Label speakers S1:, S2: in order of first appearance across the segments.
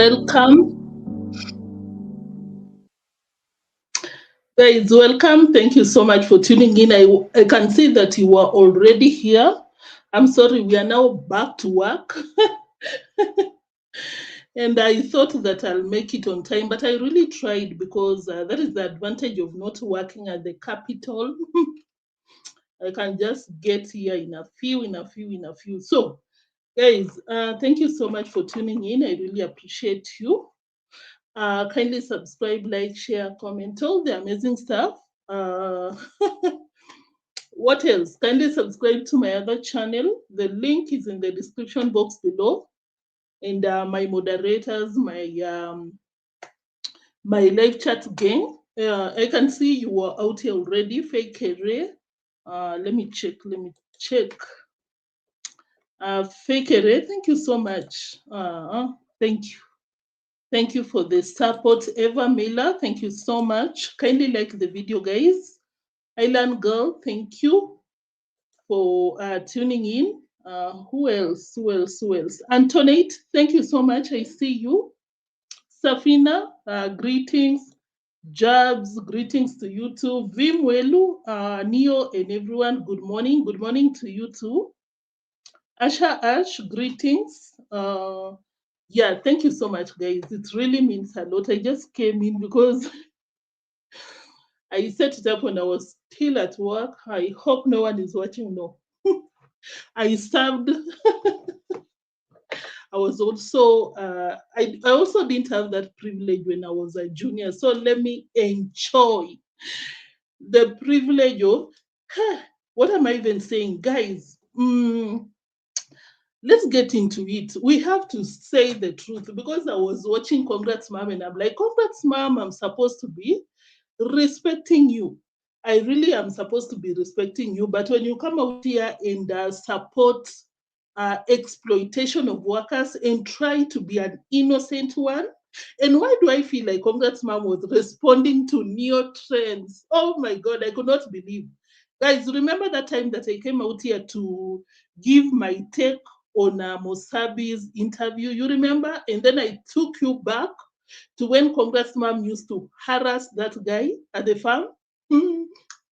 S1: Welcome. Guys, welcome. Thank you so much for tuning in. I can see that you are already here. I'm sorry, we are now back to work. And I thought that I'll make it on time, but I really tried because that is the advantage of not working at the capital. I can just get here in a few. So, guys, thank you so much for tuning in. I really appreciate you. Kindly subscribe, like, share, comment, all the amazing stuff. What else? Kindly subscribe to my other channel. The link is in the description box below. And my moderators, my live chat gang. I can see you are out here already. Fake career. Let me check. Fake array, thank you so much. Thank you. Thank you for the support, Eva Miller. Thank you so much. Kindly like the video, guys. Island Girl, thank you for tuning in. Who else? Antoinette, thank you so much. I see you. Safina, greetings. Jabs, greetings to you too. Vimwelu, Neo, and everyone, good morning. Good morning to you too. Asha Ash, greetings. Yeah, thank you so much, guys. It really means a lot. I just came in because I set it up when I was still at work. I hope no one is watching. No. I served. I was also, I also didn't have that privilege when I was a junior. So let me enjoy the privilege of, what am I even saying? Guys, let's get into it. We have to say the truth because I was watching Congrats Mom and I'm like, Congrats Mom, I'm supposed to be respecting you. I really am supposed to be respecting you. But when you come out here and support exploitation of workers and try to be an innocent one, and why do I feel like Congrats Mom was responding to neotrends? Oh my God, I could not believe. Guys, remember that time that I came out here to give my take on Mosabi's interview? You remember? And then I took you back to when Congrats Mom used to harass that guy at the farm.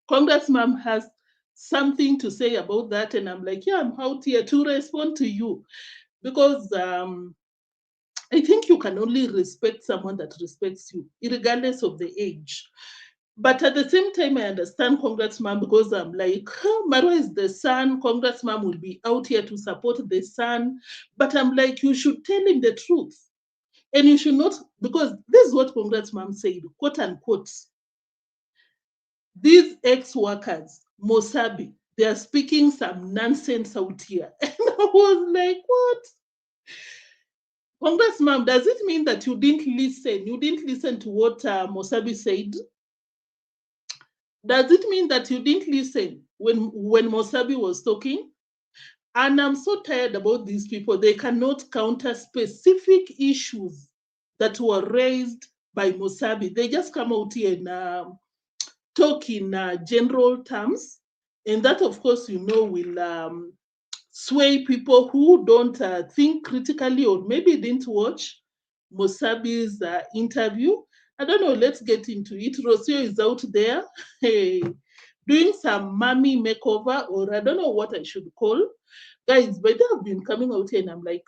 S1: Congrats Mom has something to say about that, and I'm like, yeah, I'm out here to respond to you because I think you can only respect someone that respects you, regardless of the age. But at the same time, I understand Congrats Mom because I'm like, Marwa is the son. Congrats Mom will be out here to support the son. But I'm like, you should tell him the truth. And you should not, because this is what Congrats Mom said, quote unquote. These ex-workers, Mosabi, they are speaking some nonsense out here. And I was like, what? Congrats Mom, does it mean that you didn't listen? You didn't listen to what Mosabi said? Does it mean that you didn't listen when Mosabi was talking? And I'm so tired about these people. They cannot counter specific issues that were raised by Mosabi. They just come out here and talk in general terms. And that, of course, will sway people who don't think critically or maybe didn't watch Mosabi's interview. I don't know, let's get into it. Rocio is out there hey, doing some mommy makeover, or I don't know what I should call. Guys, but they have been coming out here and I'm like,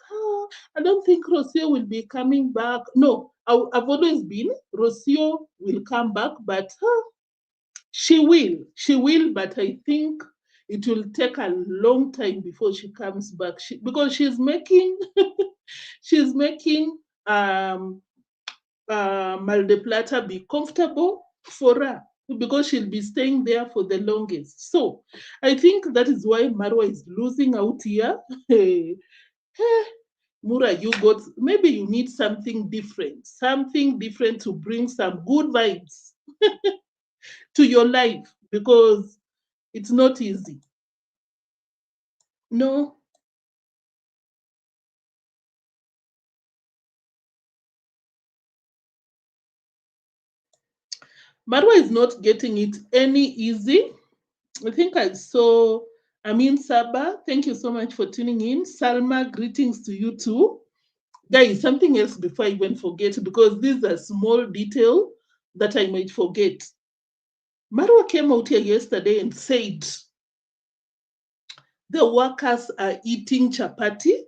S1: I don't think Rocio will be coming back. No, I've always been, Rocio will come back, but she will, but I think it will take a long time before she comes back. Because she's making she's making Mar del Plata be comfortable for her because she'll be staying there for the longest. So I think that is why Marwa is losing out here. Mura, maybe you need something different to bring some good vibes to your life because it's not easy. No. Marwa is not getting it any easy. I think I saw Amin Saba. Thank you so much for tuning in. Salma, greetings to you too. Guys, something else before I even forget, because these are small detail that I might forget. Marwa came out here yesterday and said the workers are eating chapati.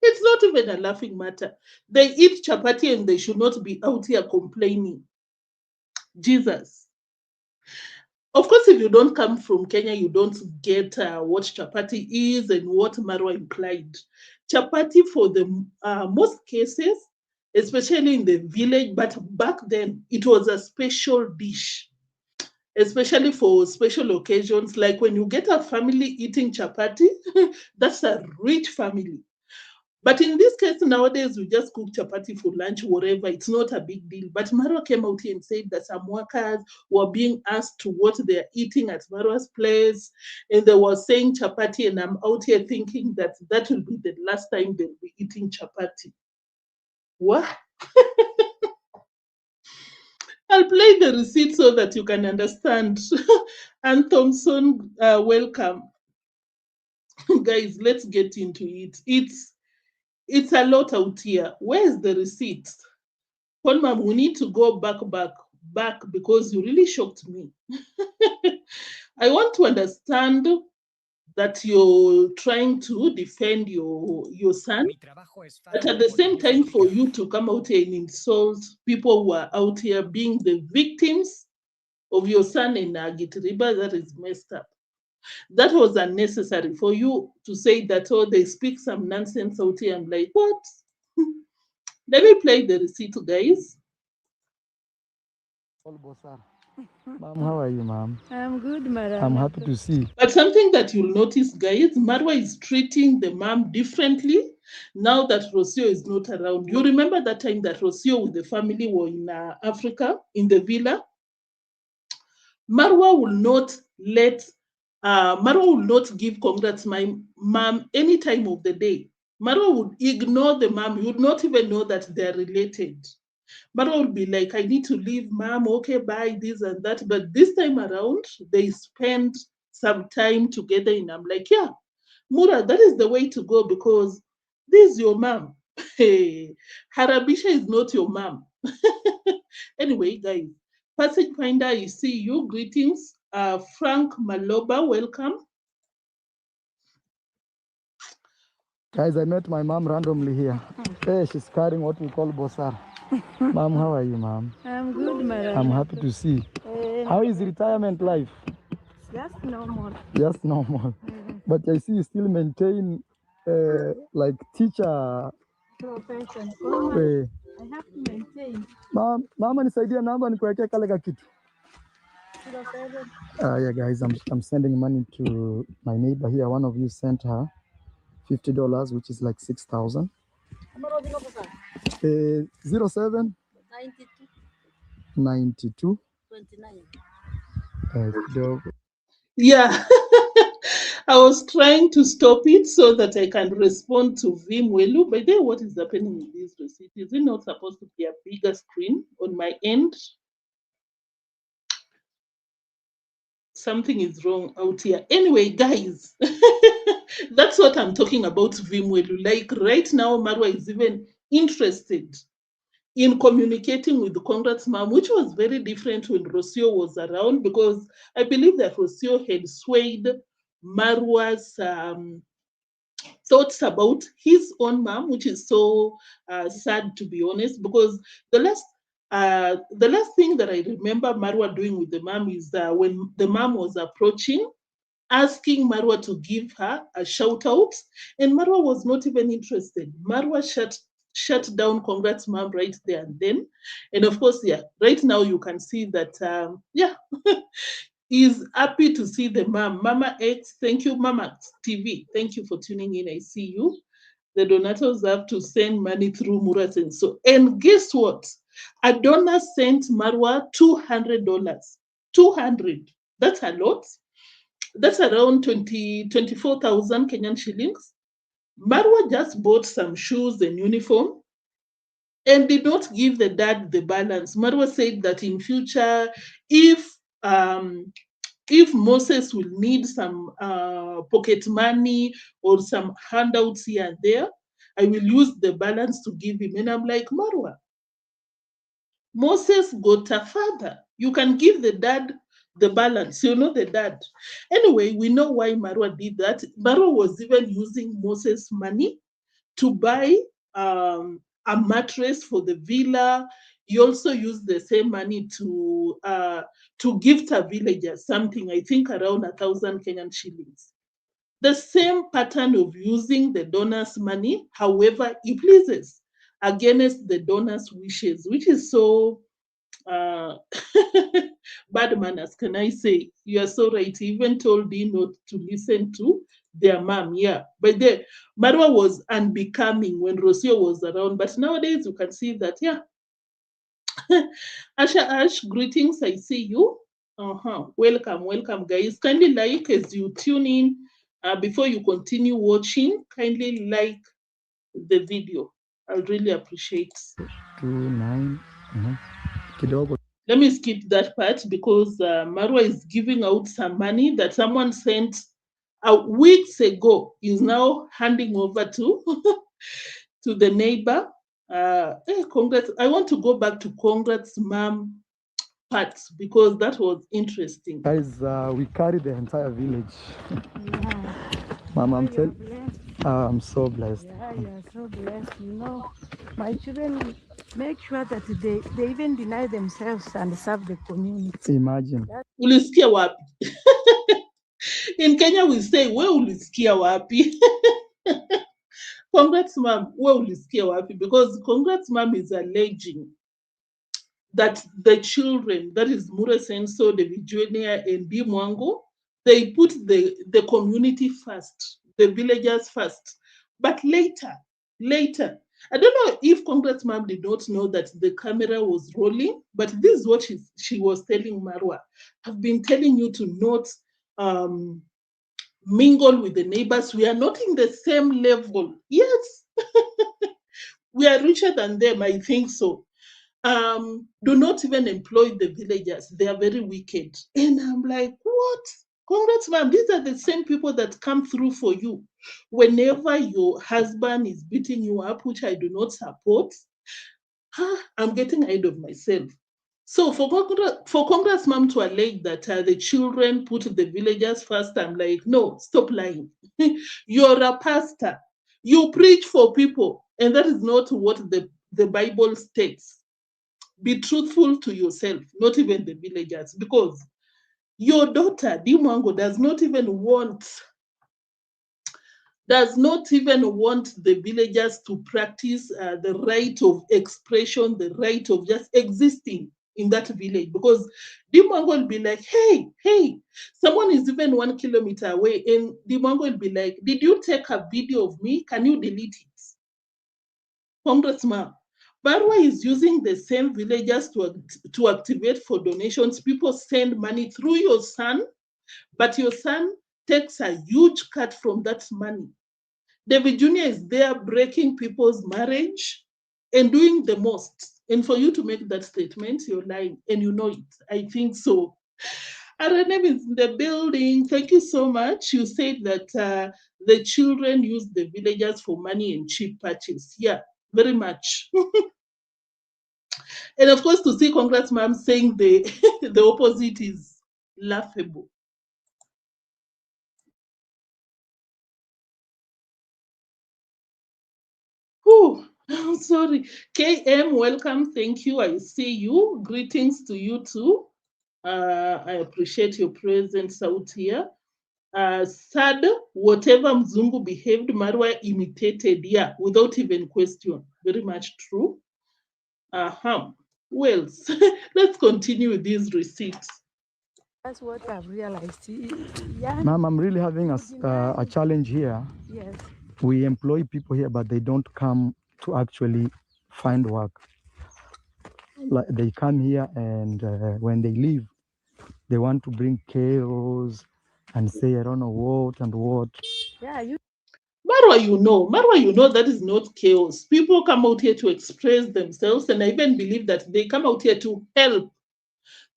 S1: It's not even a laughing matter. They eat chapati and they should not be out here complaining. Jesus. Of course, if you don't come from Kenya, you don't get what chapati is and what Marwa implied. Chapati, for the most cases, especially in the village, but back then, it was a special dish, especially for special occasions. Like when you get a family eating chapati, that's a rich family. But in this case, nowadays, we just cook chapati for lunch, whatever. It's not a big deal. But Marwa came out here and said that some workers were being asked to what they're eating at Marwa's place. And they were saying chapati. And I'm out here thinking that that will be the last time they'll be eating chapati. What? I'll play the receipt so that you can understand. And Thompson, welcome. Guys, let's get into it. It's a lot out here. Where's the receipt? Paul Mom, we need to go back because you really shocked me. I want to understand that you're trying to defend your son, but at the same time, for you to come out here and insult people who are out here being the victims of your son in Agitiriba, that is messed up. That was unnecessary for you to say that, oh, they speak some nonsense out here. I'm like, what? Let me play the receipt, guys.
S2: Mom, how are you, ma'am?
S3: I'm good, madam.
S2: I'm happy to see.
S1: But something that you'll notice, guys, Marwa is treating the mom differently now that Rocio is not around. You remember that time that Rocio with the family were in Africa, in the villa? Marwa will not let, Marwa will not give congrats my mom any time of the day. Marwa would ignore the mom. You would not even know that they're related. Marwa would be like, I need to leave, mom, okay, bye, this and that. But this time around, they spend some time together. And I'm like, yeah, Mura, that is the way to go because this is your mom. Hey, Harabisha is not your mom. Anyway, guys, Passage Finder, I see you. Greetings. Frank Maloba, welcome.
S2: Guys, I met my mom randomly here. Hey, she's carrying what we call bosar. Mom, how are you, ma'am?
S3: I'm good, madam.
S2: I'm happy to see. How is retirement life?
S3: Just normal.
S2: Just normal. But I see you still maintain like teacher.
S3: Profession.
S2: Eh,
S3: I have to maintain.
S2: mama nisaidia namba nikuwekea kale ka kitu.
S3: 07.
S2: Yeah, guys, I'm sending money to my neighbor here. One of you sent her $50, which is like 6,000. 07 92 29.
S1: Yeah. I was trying to stop it so that I can respond to Vimwelu. By the way, what is happening with this receipt? Is it not supposed to be a bigger screen on my end? Something is wrong out here. Anyway, guys, that's what I'm talking about, Vimwelu. Like right now, Marwa is even interested in communicating with the congratsmum, which was very different when Rocio was around, because I believe that Rocio had swayed Marwa's thoughts about his own mom, which is so sad, to be honest, because the last thing that I remember Marwa doing with the mom is when the mom was approaching, asking Marwa to give her a shout out, and Marwa was not even interested. Marwa shut down congrats mom right there and then. And of course, yeah, right now you can see that yeah, he's happy to see the mom. Mama X, thank you. Mama TV, thank you for tuning in. I see you. The donators have to send money through Murat and so. And guess what? Adonna sent Marwa $200. 200. That's a lot. That's around 24,000 Kenyan shillings. Marwa just bought some shoes and uniform and did not give the dad the balance. Marwa said that in future, if um, if Moses will need some pocket money or some handouts here and there, I will use the balance to give him. And I'm like, Marwa, Moses got a father. You can give the dad the balance, the dad. Anyway, we know why Marwa did that. Marwa was even using Moses' money to buy a mattress for the villa. He also used the same money to gift a villager something, I think around 1,000 Kenyan shillings. The same pattern of using the donor's money, however he pleases, against the donor's wishes, which is so uh, bad manners, can I say? You are so right. He even told Dee not to listen to their mom. Yeah. But the Marwa was unbecoming when Rocio was around. But nowadays you can see that, yeah. Asha Ash, greetings. I see you. Welcome, welcome, guys. Kindly like as you tune in. Before you continue watching, kindly like the video. I'll really appreciate.
S2: 29. Kidogo.
S1: Let me skip that part because Marwa is giving out some money that someone sent weeks ago. Is now handing over to to the neighbor. Congrats! I want to go back to congrats, mom part because that was interesting.
S2: Guys, we carry the entire village.
S3: Yeah.
S2: Mom, I'm
S3: You are
S2: telling
S3: blessed.
S2: I'm so blessed.
S3: Yeah, you are so blessed. My children make sure that they even deny themselves and serve the community.
S2: Imagine.
S1: Ulisikia wapi? In Kenya we say we ulisikia wapi? Congrats mom, we ulisikia wapi? Because congrats mom is alleging that the children, that is Mure Senso, davyjnr, and deemwango, they put the community first, the villagers first. But later, I don't know if Congrats mom did not know that the camera was rolling, but this is what she was telling Marwa. I've been telling you to not mingle with the neighbors. We are not in the same level. Yes, we are richer than them, I think so. Do not even employ the villagers. They are very wicked. And I'm like, what? Congrats, ma'am. These are the same people that come through for you. Whenever your husband is beating you up, which I do not support, I'm getting ahead of myself. So for Congrats, ma'am, to allege that the children put the villagers first, I'm like, no, stop lying. You're a pastor. You preach for people. And that is not what the Bible states. Be truthful to yourself, not even the villagers, because your daughter, deemwango, does not even want the villagers to practice the right of expression, the right of just existing in that village. Because deemwango will be like, hey, someone is even 1 kilometer away, and deemwango will be like, did you take a video of me? Can you delete it? Congressman, Marwa is using the same villagers to activate for donations. People send money through your son, but your son takes a huge cut from that money. David Jr. is there breaking people's marriage and doing the most. And for you to make that statement, you're lying, and you know it. I think so. Our name is in the building. Thank you so much. You said that the children use the villagers for money and cheap purchase. Yeah, very much. And of course, to see Congrats ma'am saying the the opposite is laughable. Whew, I'm sorry. KM, welcome. Thank you. I see you. Greetings to you too. I appreciate your presence out here. Sad, whatever Mzungu behaved, Marwa imitated, yeah, without even question. Very much true. Well, let's continue with these receipts.
S3: That's what I've realized. Yeah.
S2: Ma'am, I'm really having a challenge here.
S3: Yes.
S2: We employ people here, but they don't come to actually find work. Like they come here, and when they leave, they want to bring chaos and say I don't know what and what.
S3: Yeah,
S1: Marwa, you know that is not chaos. People come out here to express themselves, and I even believe that they come out here to help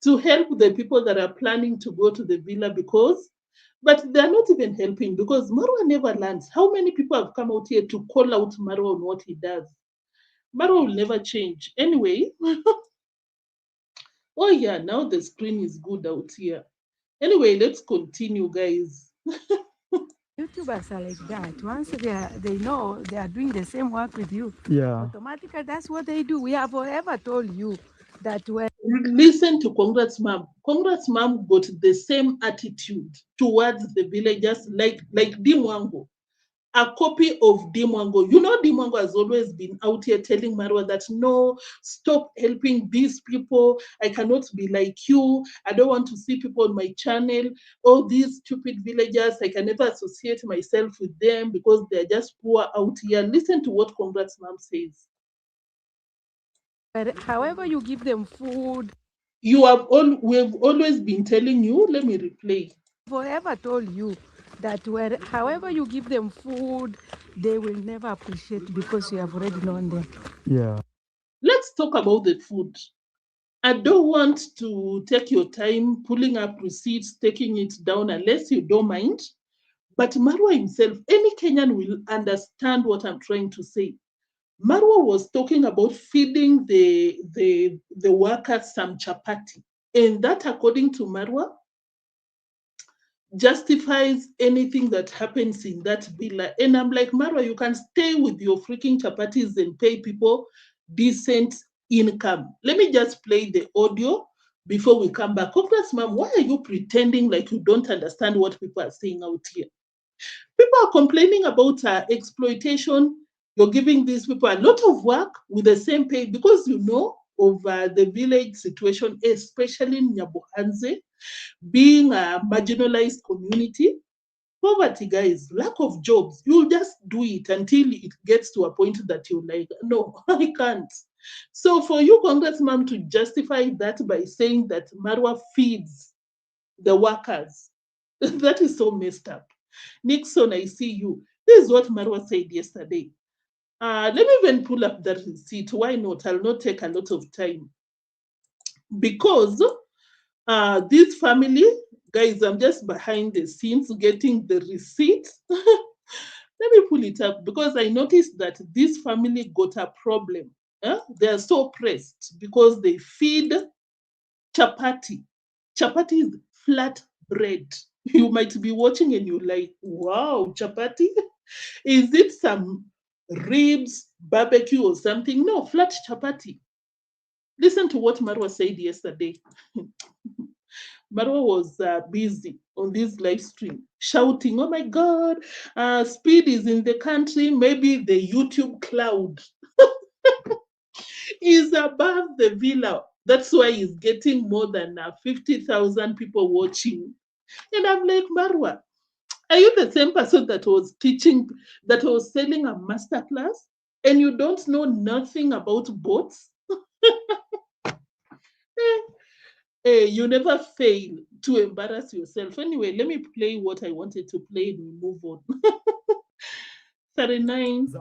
S1: the people that are planning to go to the villa, because But they're not even helping because Marwa never learns. How many people have come out here to call out Marwa on what he does? Marwa will never change. Anyway, oh yeah, now the screen is good out here. Anyway, let's continue, guys.
S3: YouTubers are like that. Once they know they are doing the same work with you,
S2: Yeah.
S3: automatically that's what they do. We have forever told you that when
S1: Listen to Congrats Mom. Congrats Mom got the same attitude towards the villagers like Deemwango. A copy of deemwango. You know, deemwango has always been out here telling Marwa that no, stop helping these people. I cannot be like you. I don't want to see people on my channel. Oh, these stupid villagers, I can never associate myself with them because they're just poor out here. Listen to what Congrats Mom says.
S3: however you give them food,
S1: We've always been telling you, let me replay.
S3: forever told you that however you give them food, they will never appreciate because you have already known them.
S2: Yeah.
S1: Let's talk about the food. I don't want to take your time pulling up receipts, taking it down, unless you don't mind. But Marwa himself, any Kenyan will understand what I'm trying to say. Marwa was talking about feeding the workers some chapati. And that, according to Marwa, justifies anything that happens in that villa. And I'm like, Marwa, you can stay with your freaking chapatis and pay people decent income. Let me just play the audio before we come back. Congrats, ma'am, why are you pretending like you don't understand what people are saying out here? People are complaining about exploitation. You're giving these people a lot of work with the same pay because you know of the village situation, especially in Nyabohanse, being a marginalized community. Poverty, guys, lack of jobs, you'll just do it until it gets to a point that you're like, no, I can't. So for you, Congressman, to justify that by saying that Marwa feeds the workers, that is so messed up. Nixon, I see you. This is what Marwa said yesterday. Let me even pull up that receipt. Why not? I'll not take a lot of time. Because this family, guys, I'm just behind the scenes getting the receipt. Let me pull it up because I noticed that this family got a problem. They are so pressed because they feed chapati. Chapati is flat bread. You might be watching and you're like, wow, chapati? Is it some ribs, barbecue, or something? No, flat chapati. Listen to what Marwa said yesterday. Marwa was busy on this live stream, shouting, oh my God, speed is in the country. Maybe the YouTube cloud is above the villa. That's why he's getting more than 50,000 people watching. And I'm like, Marwa, are you the same person that was teaching, that was selling a masterclass, and you don't know nothing about boats? You never fail to embarrass yourself. Anyway, let me play what I wanted to play and we move on. 39.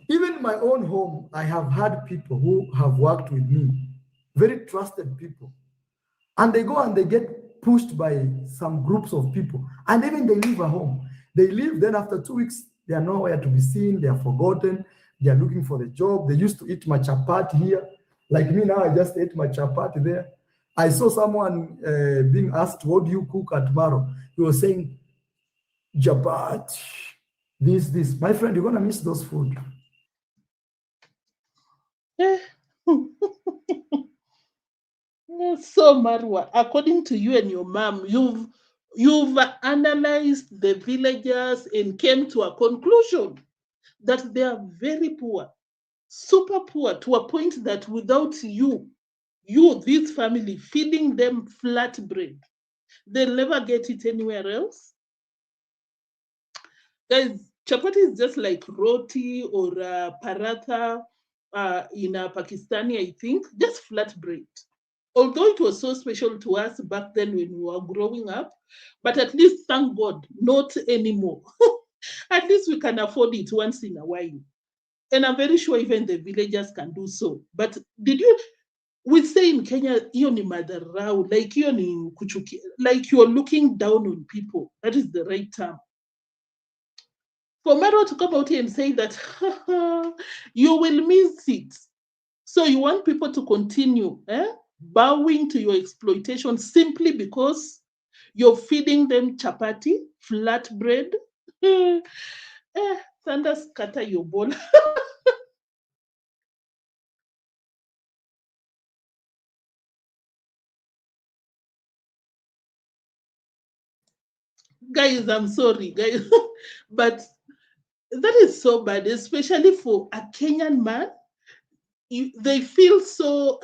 S2: Even in my own home, I have had people who have worked with me, very trusted people, and they go and they get pushed by some groups of people, and even they leave at home. They leave, then after 2 weeks, they are nowhere to be seen, they are forgotten, they are looking for the job. They used to eat my chapati here. Like me now, I just ate my chapati there. I saw someone being asked, what do you cook at Maro? He was saying, chapati, this. My friend, you're going to miss those food.
S1: So Marwa, according to you and your mom, you've analyzed the villagers and came to a conclusion that they are very poor, super poor, to a point that without this family feeding them flat bread, they'll never get it anywhere else. Guys, chapati is just like roti or paratha in Pakistani, I think, just flat bread. Although it was so special to us back then when we were growing up, but at least, thank God, not anymore. At least we can afford it once in a while. And I'm very sure even the villagers can do so. But did you? We say in Kenya, hiyo ni madharau, like hiyo ni kuchuki, like you're looking down on people. That is the right term. For Marwa to come out here and say that you will miss it. So you want people to continue bowing to your exploitation simply because you're feeding them chapati, flatbread. Thunder scatter your ball. Guys, I'm sorry, guys, but that is so bad, especially for a Kenyan man. They feel so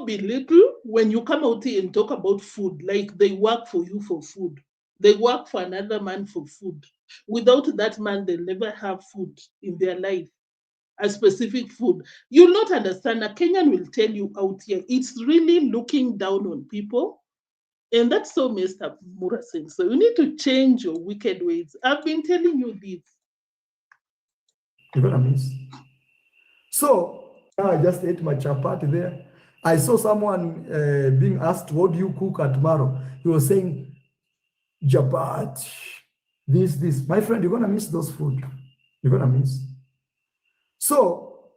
S1: belittled when you come out here and talk about food, like they work for you for food. They work for another man for food. Without that man, they'll never have food in their life, a specific food. You'll not understand. A Kenyan will tell you out here, it's really looking down on people. And that's so messed up, Murasen. So you need to change your wicked ways. I've been telling you this.
S2: You're gonna miss. So I just ate my chapati there. I saw someone being asked, "What do you cook at Maro?" He was saying, "Chapati, this." My friend, you're gonna miss those food. You're gonna miss. So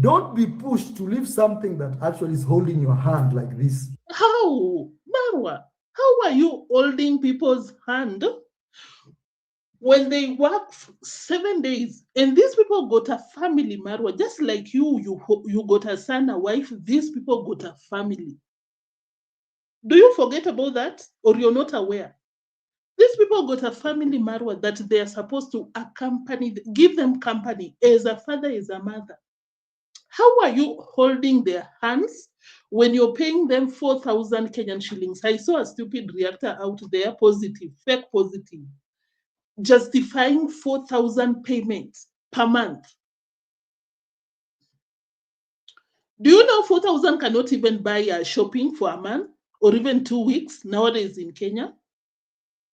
S2: don't be pushed to leave something that actually is holding your hand like this.
S1: How, Marwa? How are you holding people's hand when they work 7 days? And these people got a family, Marwa, just like you got a son, a wife. These people got a family. Do you forget about that, or you're not aware? These people got a family, Marwa, that they are supposed to accompany, give them company as a father, as a mother. How are you holding their hands when you're paying them 4,000 Kenyan shillings? I saw a stupid reactor out there, positive, fake positive, justifying 4,000 payments per month. Do you know 4,000 cannot even buy a shopping for a month or even 2 weeks nowadays in Kenya?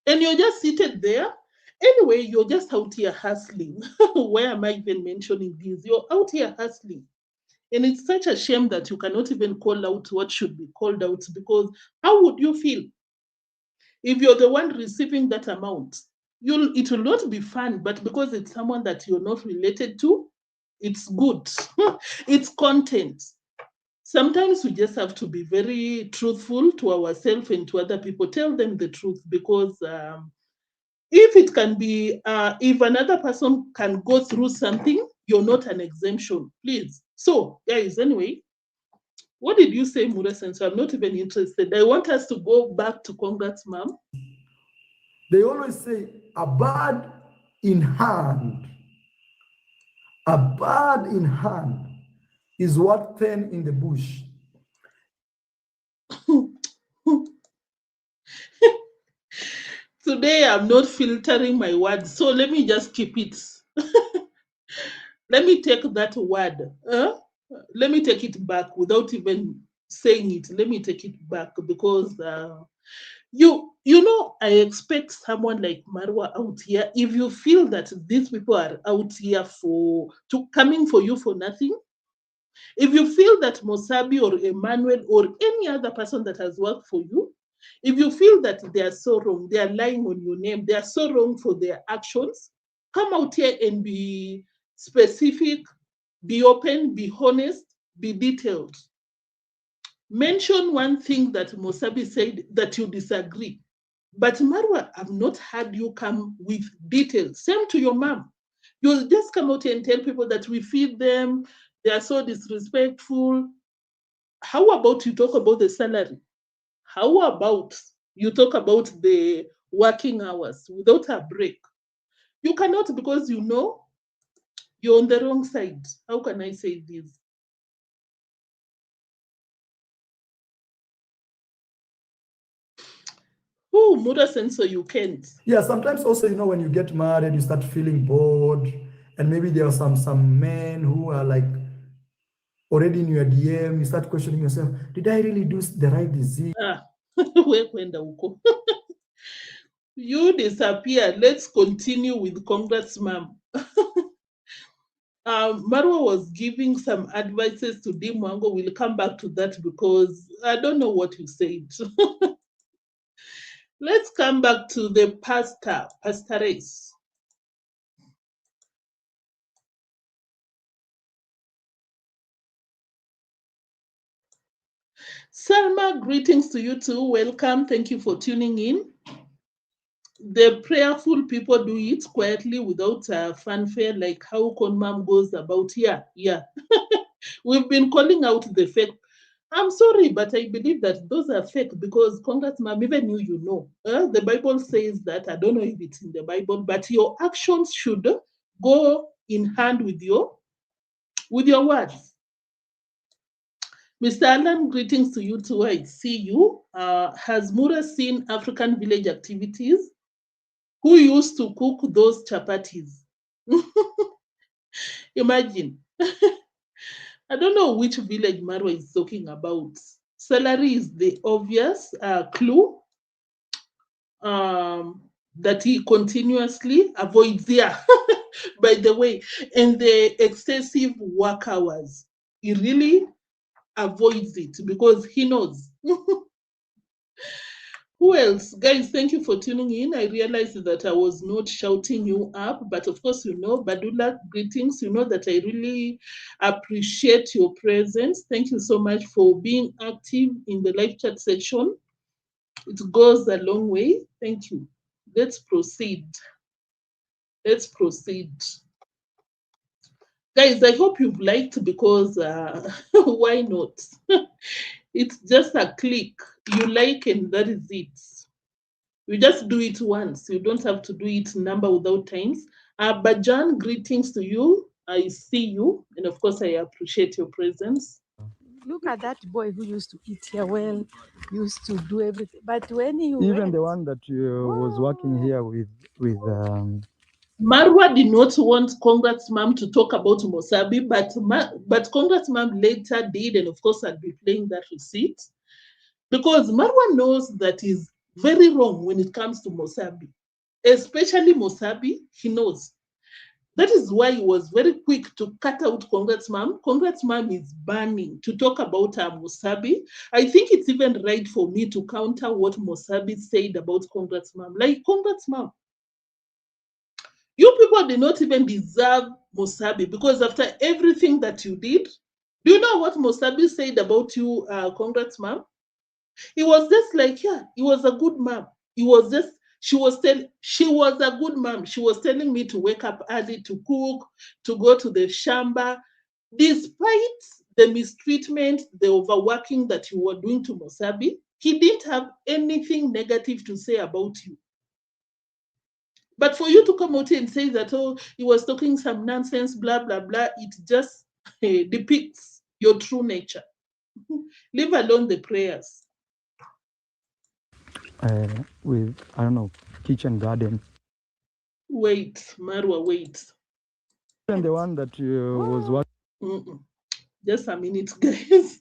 S1: And you're just seated there. Anyway, you're just out here hustling. Why am I even mentioning this? You're out here hustling. And it's such a shame that you cannot even call out what should be called out, because how would you feel if you're the one receiving that amount? It will not be fun, but because it's someone that you're not related to, it's good. It's content. Sometimes we just have to be very truthful to ourselves and to other people. Tell them the truth, because if it can be, if another person can go through something, you're not an exemption, please. So, guys, anyway, what did you say, Murasen? So I'm not even interested. I want us to go back to congratsmum.
S2: They always say a bird in hand. A bird in hand is worth 10 in the bush.
S1: Today I'm not filtering my words, so let me just keep it. Let me take that word. Let me take it back without even saying it. Let me take it back, because you know, I expect someone like Marwa out here. If you feel that these people are out here coming for you for nothing, if you feel that Mosabi or Emmanuel or any other person that has worked for you, if you feel that they are so wrong, they are lying on your name, they are so wrong for their actions, come out here and be specific, be open, be honest, be detailed. Mention one thing that Mosabi said that you disagree. But Marwa, I've not had you come with details. Same to your mom. You'll just come out and tell people that we feed them, they are so disrespectful. How about you talk about the salary? How about you talk about the working hours without a break? You cannot, because you know you're on the wrong side. How can I say this? Oh, Mura Sensor, you can't.
S2: Yeah, sometimes also, when you get married, you start feeling bored, and maybe there are some men who are like already in your DM. You start questioning yourself: Did I really do the right decision?
S1: Kwenda huko. You disappear. Let's continue with congratsmum. Marwa was giving some advices to Deemwango. We'll come back to that because I don't know what you said. Let's come back to the pastoress. Salma, greetings to you too. Welcome. Thank you for tuning in. The prayerful people do it quietly without fanfare, like how Conmam goes about. Yeah. We've been calling out the fake. I'm sorry, but I believe that those are fake because congratsmum, even you know. The Bible says that. I don't know if it's in the Bible, but your actions should go in hand with your words. Mr. Alan, greetings to you too. I see you. Has Mura seen African village activities? Who used to cook those chapatis? Imagine. I don't know which village Marwa is talking about. Celery is the obvious clue that he continuously avoids there. By the way, and the excessive work hours. He really avoids it because he knows. Who else? Guys, thank you for tuning in. I realized that I was not shouting you up, but of course, you know, Badula, greetings. You know that I really appreciate your presence. Thank you so much for being active in the live chat section. It goes a long way. Thank you. Let's proceed. Let's proceed. Guys, I hope you've liked because why not? It's just a click. You like and that is it. You just do it once. You don't have to do it number without times. Bajan, greetings to you. I see you. And of course, I appreciate your presence.
S3: Look at that boy who used to eat here well, used to do everything. But when you
S2: Even the one that was working here with
S1: Marwa did not want congratsmum to talk about Mosabi, but congratsmum later did, and of course, I'll be playing that receipt because Marwa knows that is very wrong when it comes to Mosabi, especially Mosabi. He knows. That is why he was very quick to cut out congratsmum. Congratsmum is banning to talk about Mosabi. I think it's even right for me to counter what Mosabi said about congratsmum. Like, congratsmum, you people did not even deserve Mosabi because after everything that you did, do you know what Mosabi said about you, congratsmum? He was just like, yeah, he was a good mom. He was just, she was a good mom. She was telling me to wake up early to cook, to go to the shamba. Despite the mistreatment, the overworking that you were doing to Mosabi, he didn't have anything negative to say about you. But for you to come out and say that, oh, he was talking some nonsense, blah, blah, blah, it just depicts your true nature. Leave alone the prayers.
S2: with I don't know, kitchen garden.
S1: Wait, Marwa, wait.
S2: Even the one that was working.
S1: Just a minute, guys.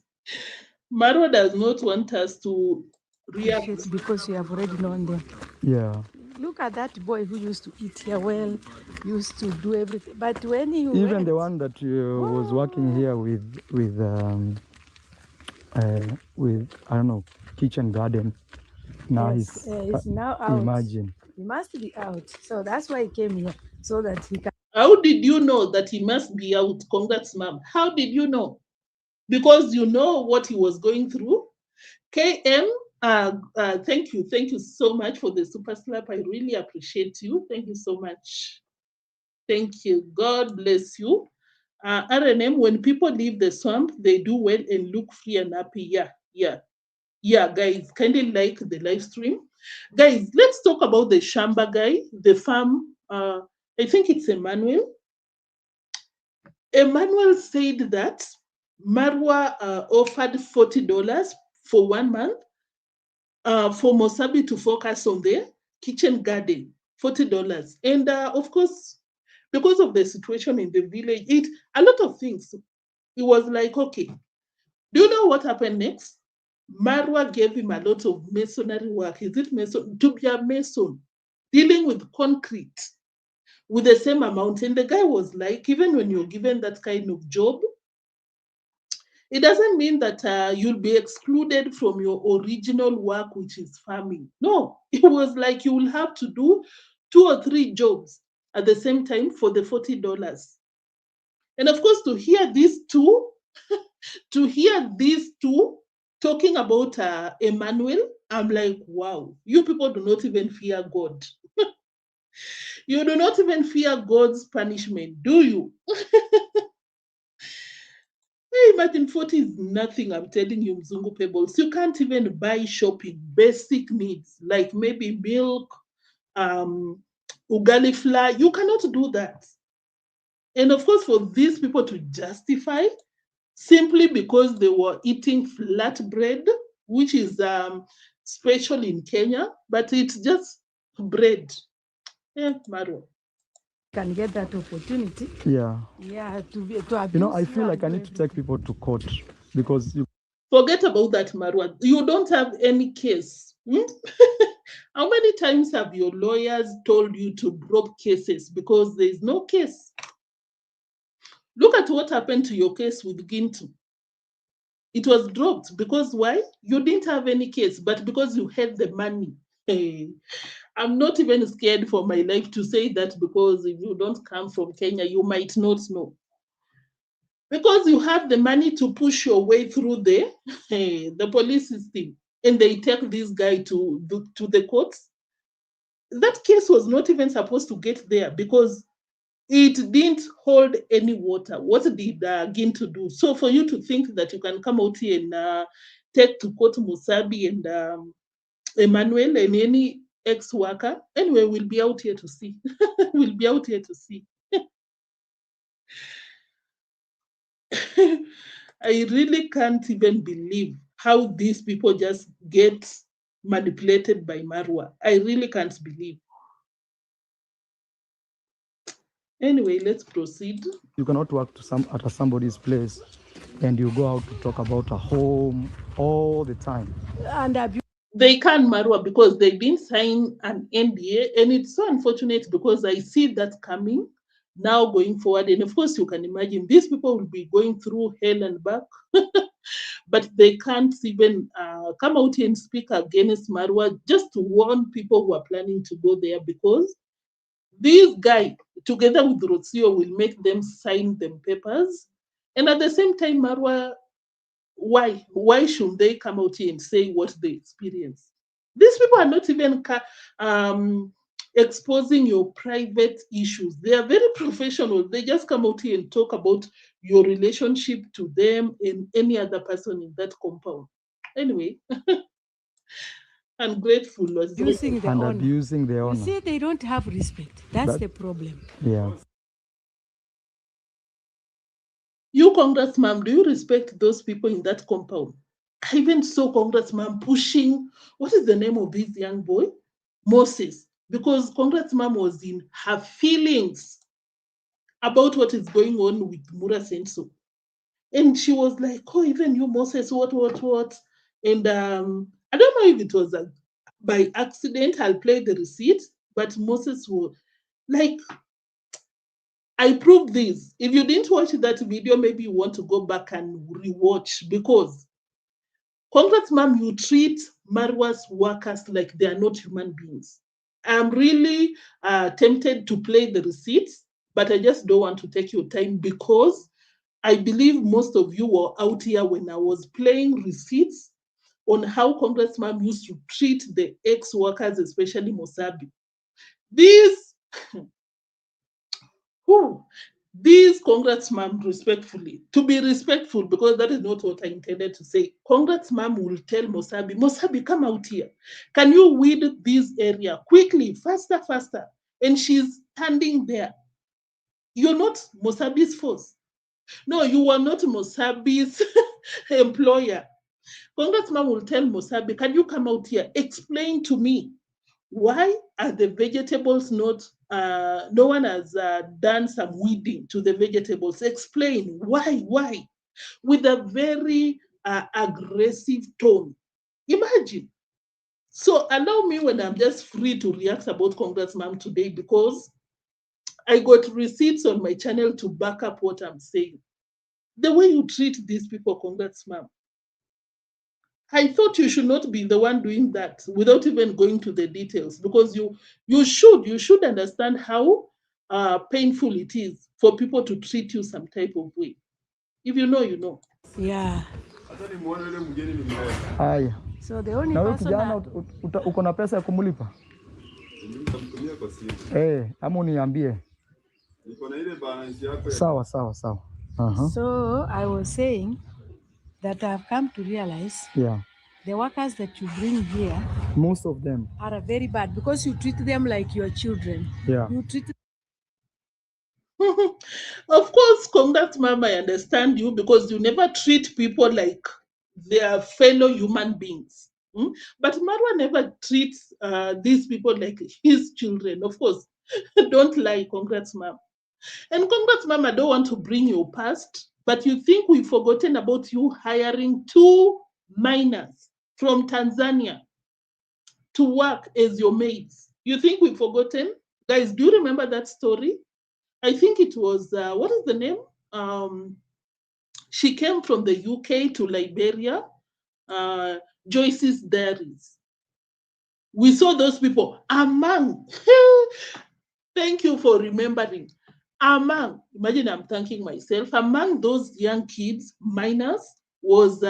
S1: Marwa does not want us to react
S3: because you have already known them.
S2: Yeah.
S3: Look at that boy who used to eat here well, used to do everything. But when you
S2: even the one that was working here with I don't know, kitchen garden. Now
S3: yes, he's now out.
S2: Imagine.
S3: He must be out. So that's why he came here, so that he can.
S1: How did you know that he must be out? Congratsmum. How did you know? Because you know what he was going through. KM, thank you so much for the super slap. I really appreciate you. Thank you so much. Thank you. God bless you. RNM, when people leave the swamp, they do well and look free and happy. Yeah, guys, kindly like the live stream. Guys, let's talk about the Shamba guy, the farm. I think it's Emmanuel. Emmanuel said that Marwa offered $40 for 1 month for Mosabi to focus on the kitchen garden, $40. And of course, because of the situation in the village, a lot of things. It was like, okay, do you know what happened next? Marwa gave him a lot of masonry work. Is it mason? To be a mason, dealing with concrete. with the same amount. And the guy was like, even when you're given that kind of job, it doesn't mean that you'll be excluded from your original work, which is farming. No, it was like you will have to do 2 or 3 jobs at the same time for the $40. And of course, to hear these two talking about Emmanuel, I'm like, wow, you people do not even fear God. You do not even fear God's punishment, do you? Hey, imagine 40 is nothing, I'm telling you, Mzungu Pebbles. You can't even buy shopping, basic needs, like maybe milk, ugali flour. You cannot do that. And of course, for these people to justify simply because they were eating flatbread, which is special in Kenya, but it's just bread. Yeah, Marwa.
S3: Can get that opportunity.
S2: Yeah.
S3: Yeah, to
S2: You know, I feel like I need to take people to court because you
S1: Forget about that, Marwa. You don't have any case. How many times have your lawyers told you to drop cases because there is no case? Look at what happened to your case with Gintu. It was dropped because why? You didn't have any case, but because you had the money. Hey, I'm not even scared for my life to say that because if you don't come from Kenya, you might not know. Because you have the money to push your way through the police system, and they take this guy to the courts. That case was not even supposed to get there because it didn't hold any water. What did Gintu do? So for you to think that you can come out here and take to court Musabi and Emmanuel and any ex-worker, anyway, we'll be out here to see. We'll be out here to see. I really can't even believe how these people just get manipulated by Marwa. I really can't believe. Anyway, let's proceed.
S2: cannot work at somebody's place and you go out to talk about a home all the time.
S3: And
S1: They can't Marwa because they didn't sign an NDA, and it's so unfortunate because I see that coming now going forward. And of course, you can imagine these people will be going through hell and back, but they can't even come out and speak against Marwa just to warn people who are planning to go there because this guy, together with Rocio, will make them sign them papers. And at the same time, Marwa, why should they come out here and say what they experience? These people are not even exposing your private issues. They are very professional. They just come out here and talk about your relationship to them and any other person in that compound. Anyway, ungrateful.
S3: abusing the
S2: And
S3: owner.
S2: abusing the
S3: You
S2: owner.
S3: see, they don't have respect. That's
S2: That-
S3: the problem.
S2: Yeah.
S1: You, congressmam, do you respect those people in that compound? I even saw congressmam pushing, what is the name of this young boy? Moses, because congressmam was in her feelings about what is going on with Mura Senso. And she was like, oh, even you, Moses, what? And I don't know if it was by accident, I'll play the receipt, but Moses was like, I proved this. If you didn't watch that video, maybe you want to go back and rewatch because congressmam, you treat Marwa's workers like they are not human beings. I'm really tempted to play the receipts, but I just don't want to take your time because I believe most of you were out here when I was playing receipts on how congressmam used to treat the ex-workers, especially Mosabi. These who these congressmam respectfully, to be respectful, because that is not what I intended to say. Congressmam will tell Mosabi, come out here. Can you weed this area quickly, faster? And she's standing there. You're not Mosabi's force. No, you are not Mosabi's employer. Congressman will tell Mosabi, can you come out here? Explain to me why are the vegetables not, no one has done some weeding to the vegetables. Explain why? With a very aggressive tone. Imagine. So allow me when I'm just free to react about Congressman today because I got receipts on my channel to back up what I'm saying. The way you treat these people, congrats, ma'am. I thought you should not be the one doing that without even going to the details, because you should understand how painful it is for people to treat you some type of way. If you know, you know.
S3: Yeah.
S2: Haya.
S3: So the only
S2: Na wewe
S3: person
S2: kijana uko na pesa ya kumulipa? Ama uniambie. Sawa.
S3: So I was saying that I've come to realize the workers that you bring here,
S2: most of them
S3: are very bad because you treat them like your children. You treat
S1: Of course, congrats, ma'am, I understand you, because you never treat people like their fellow human beings. But Marwa never treats these people like his children. Of course, don't lie, congrats, ma'am. And congrats, ma'am, I don't want to bring your past, but you think we've forgotten about you hiring 2 minors from Tanzania to work as your maids. You think we've forgotten? Guys, do you remember that story? I think it was, what is the name? She came from the UK to Liberia, Joyce's Diaries. We saw those people among, thank you for remembering, among, imagine I'm thanking myself, among those young kids, minors, was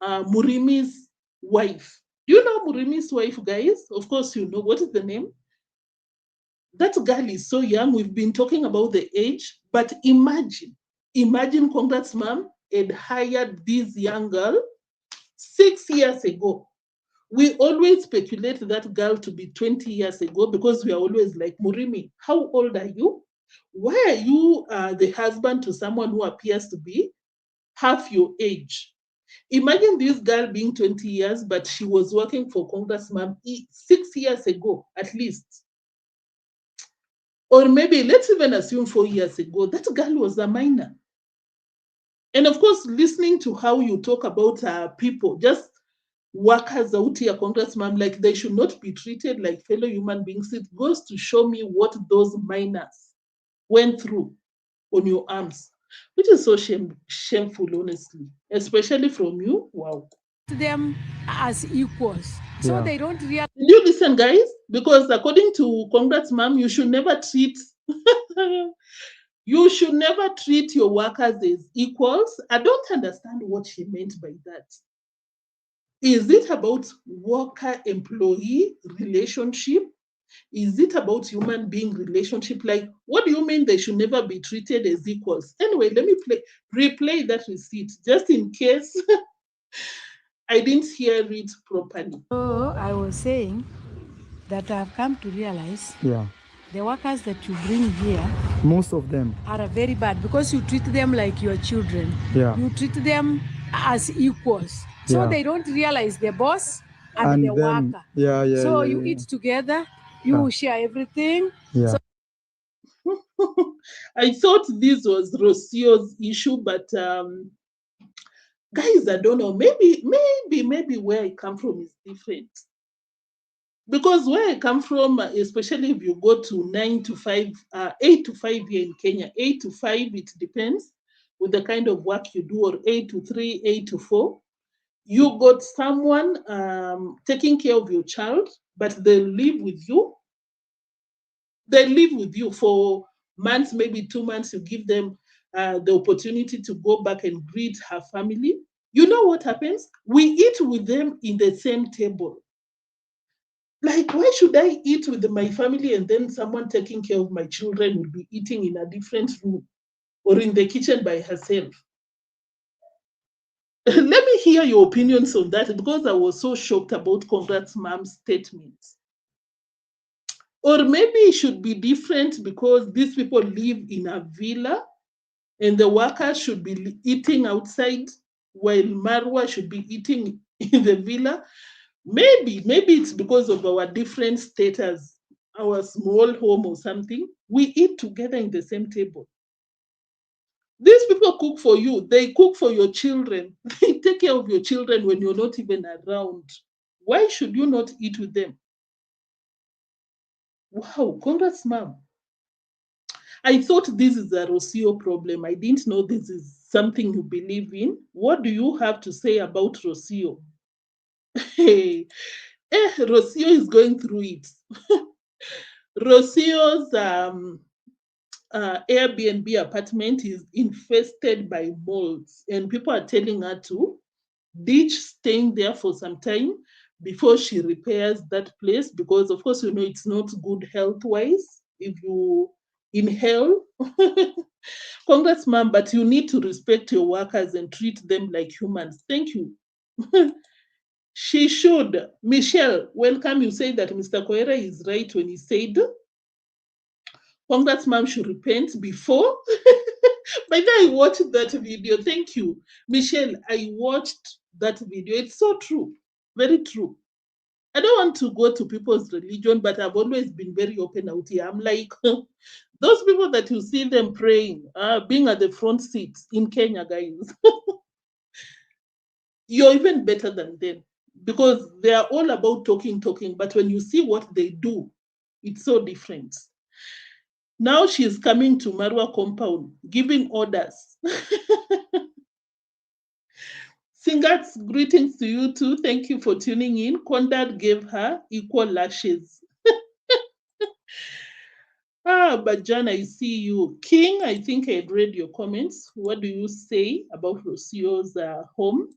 S1: Murimi's wife. Do you know Murimi's wife, guys? Of course you know. What is the name? That girl is so young. We've been talking about the age, but imagine, congrats, ma'am, had hired this young girl 6 years ago. We always speculate that girl to be 20 years ago, because we are always like, Murimi, how old are you? Why are you the husband to someone who appears to be half your age? Imagine this girl being 20 years, but she was working for Congrats, ma'am, 6 years ago, at least. Or maybe let's even assume 4 years ago, that girl was a minor. And of course, listening to how you talk about people, just workers out here, congressman, like they should not be treated like fellow human beings. It goes to show me what those minors went through on your arms, which is so shameful, honestly, especially from you. Wow.
S3: them as equals. So they don't realize.
S1: Did you listen, guys? Because according to Congrats, ma'am, you should never treat you should never treat your workers as equals. I don't understand what she meant by that. Is it about worker-employee relationship? Is it about human being relationship? Like, what do you mean they should never be treated as equals? Anyway, let me replay that receipt just in case I didn't hear it properly.
S3: So I was saying that I've come to realize the workers that you bring here,
S2: most of them
S3: are very bad because you treat them like your children. You treat them as equals. So they don't realize the boss and the worker. So you eat together, you share everything. So
S1: I thought this was Rocio's issue, but guys, I don't know. Maybe where I come from is different. Because where I come from, especially if you go to 9 to 5, 8 to 5 here in Kenya, 8 to 5, it depends with the kind of work you do, or 8 to 3, 8 to 4. You got someone taking care of your child, but they live with you. They live with you for months, maybe 2 months. You give them the opportunity to go back and greet her family. You know what happens? We eat with them in the same table. Like, why should I eat with my family and then someone taking care of my children will be eating in a different room or in the kitchen by herself? Let me hear your opinions on that, because I was so shocked about Congrats Mom's statements. Or maybe it should be different because these people live in a villa and the workers should be eating outside while Marwa should be eating in the villa. Maybe it's because of our different status, our small home or something. We eat together in the same table. These people cook for you. They cook for your children. They take care of your children when you're not even around. Why should you not eat with them? Wow, congrats, ma'am. I thought this is a Rocio problem. I didn't know this is something you believe in. What do you have to say about Rocio? Hey, Rocio is going through it. Rocio's Airbnb apartment is infested by molds, and people are telling her to ditch staying there for some time before she repairs that place, because of course it's not good health-wise if you inhale. Congrats, ma'am, but you need to respect your workers and treat them like humans. Thank you. She should. Michelle, welcome. You say that Mr. Koera is right when he said Congrats, ma'am, should repent before. By the I watched that video. Thank you. Michelle, I watched that video. It's so true. Very true. I don't want to go to people's religion, but I've always been very open out here. I'm like, those people that you see them praying, being at the front seats in Kenya, guys, you're even better than them, because they are all about talking, but when you see what they do, it's so different. Now she's coming to Marwa compound, giving orders. Singers, greetings to you too. Thank you for tuning in. Conrad gave her equal lashes. But Jan, I see you. King, I think I had read your comments. What do you say about Rocio's home?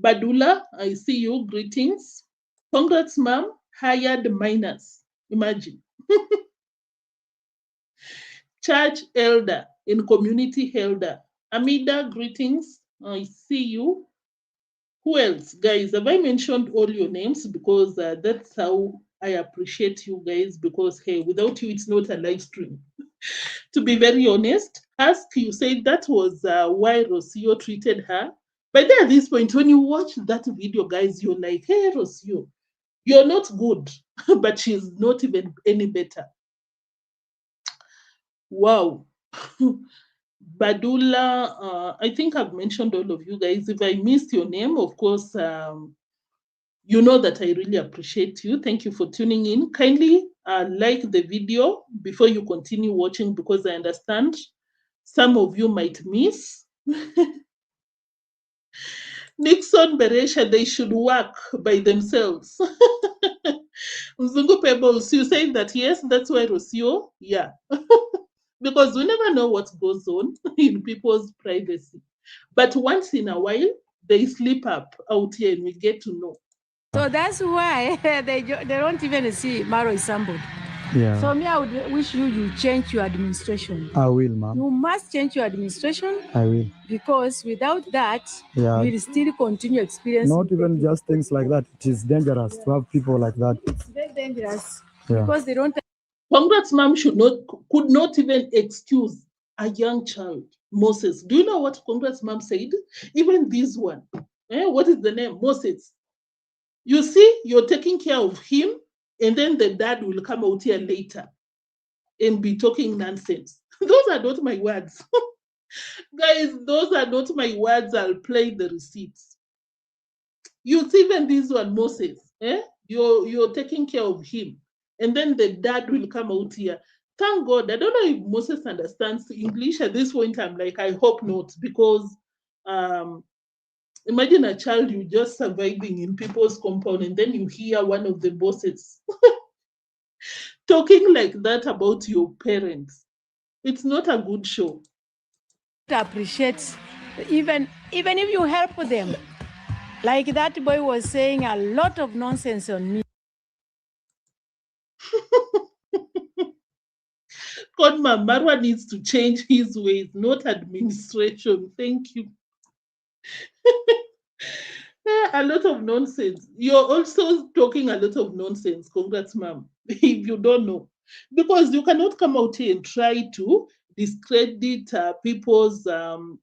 S1: Badula, I see you. Greetings. Congrats, ma'am. Hired minors. Imagine. Church elder and community elder. Amida, greetings. I see you. Who else? Guys, have I mentioned all your names? Because that's how I appreciate you guys, because, hey, without you, it's not a live stream. To be very honest, Ask, you said that was why Rocio treated her. But then at this point, when you watch that video, guys, you're like, hey, Rocio, you're not good, but she's not even any better. Wow. Badula, I think I've mentioned all of you guys. If I missed your name, of course, you know that I really appreciate you. Thank you for tuning in. Kindly like the video before you continue watching, because I understand some of you might miss. Nixon, Beresha, they should work by themselves. Mzungu Pebbles, you saying that yes, that's why Rocio, yeah. Because we never know what goes on in people's privacy. But once in a while, they slip up out here and we get to know.
S3: So that's why they don't even see Marwa is somebody.
S2: Yeah.
S3: So me, I would wish you change your administration.
S2: I will, ma'am.
S3: You must change your administration.
S2: I will.
S3: Because without that,
S2: yeah,
S3: we'll still continue experiencing.
S2: Not even just things like that. It is dangerous to have people like that.
S3: It's very dangerous.
S2: Yeah.
S3: Because they don't.
S1: Congrats, ma'am, could not even excuse a young child, Moses. Do you know what Congrats, ma'am said? Even this one. What is the name? Moses. You see, you're taking care of him, and then the dad will come out here later and be talking nonsense. Those are not my words. Guys, those are not my words. I'll play the receipts. You see, even this one, Moses, you're taking care of him, and then the dad will come out here. Thank God. I don't know if Moses understands English at this point. I'm like, I hope not, because imagine a child, you just surviving in people's compound, and then you hear one of the bosses talking like that about your parents. It's not a good show.
S3: Appreciate even if you help them. Like that boy was saying a lot of nonsense on me.
S1: Godma, Marwa needs to change his ways, not administration. Thank you. A lot of nonsense. You're also talking a lot of nonsense. Congrats, ma'am. If you don't know, because you cannot come out here and try to discredit people's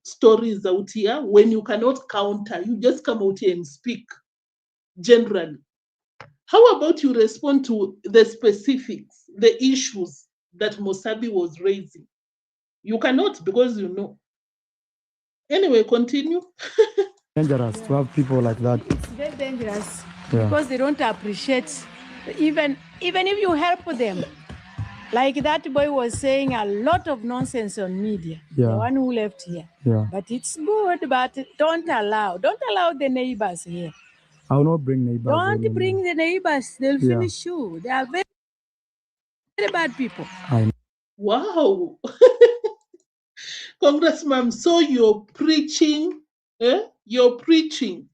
S1: stories out here when you cannot counter. You just come out here and speak generally. How about you respond to the specifics, the issues that Mosabi was raising? You cannot, because you know. Anyway, continue.
S2: Dangerous to have people like that.
S3: It's very dangerous. Yeah. Because they don't appreciate even if you help them. Like that boy was saying a lot of nonsense on media, the one who left here. But it's good, but don't allow the neighbors here.
S2: I will not bring neighbors.
S3: Don't bring the neighbors, they'll finish you. They are very, very bad people.
S1: Wow. Congressmam, so you're preaching, You're preaching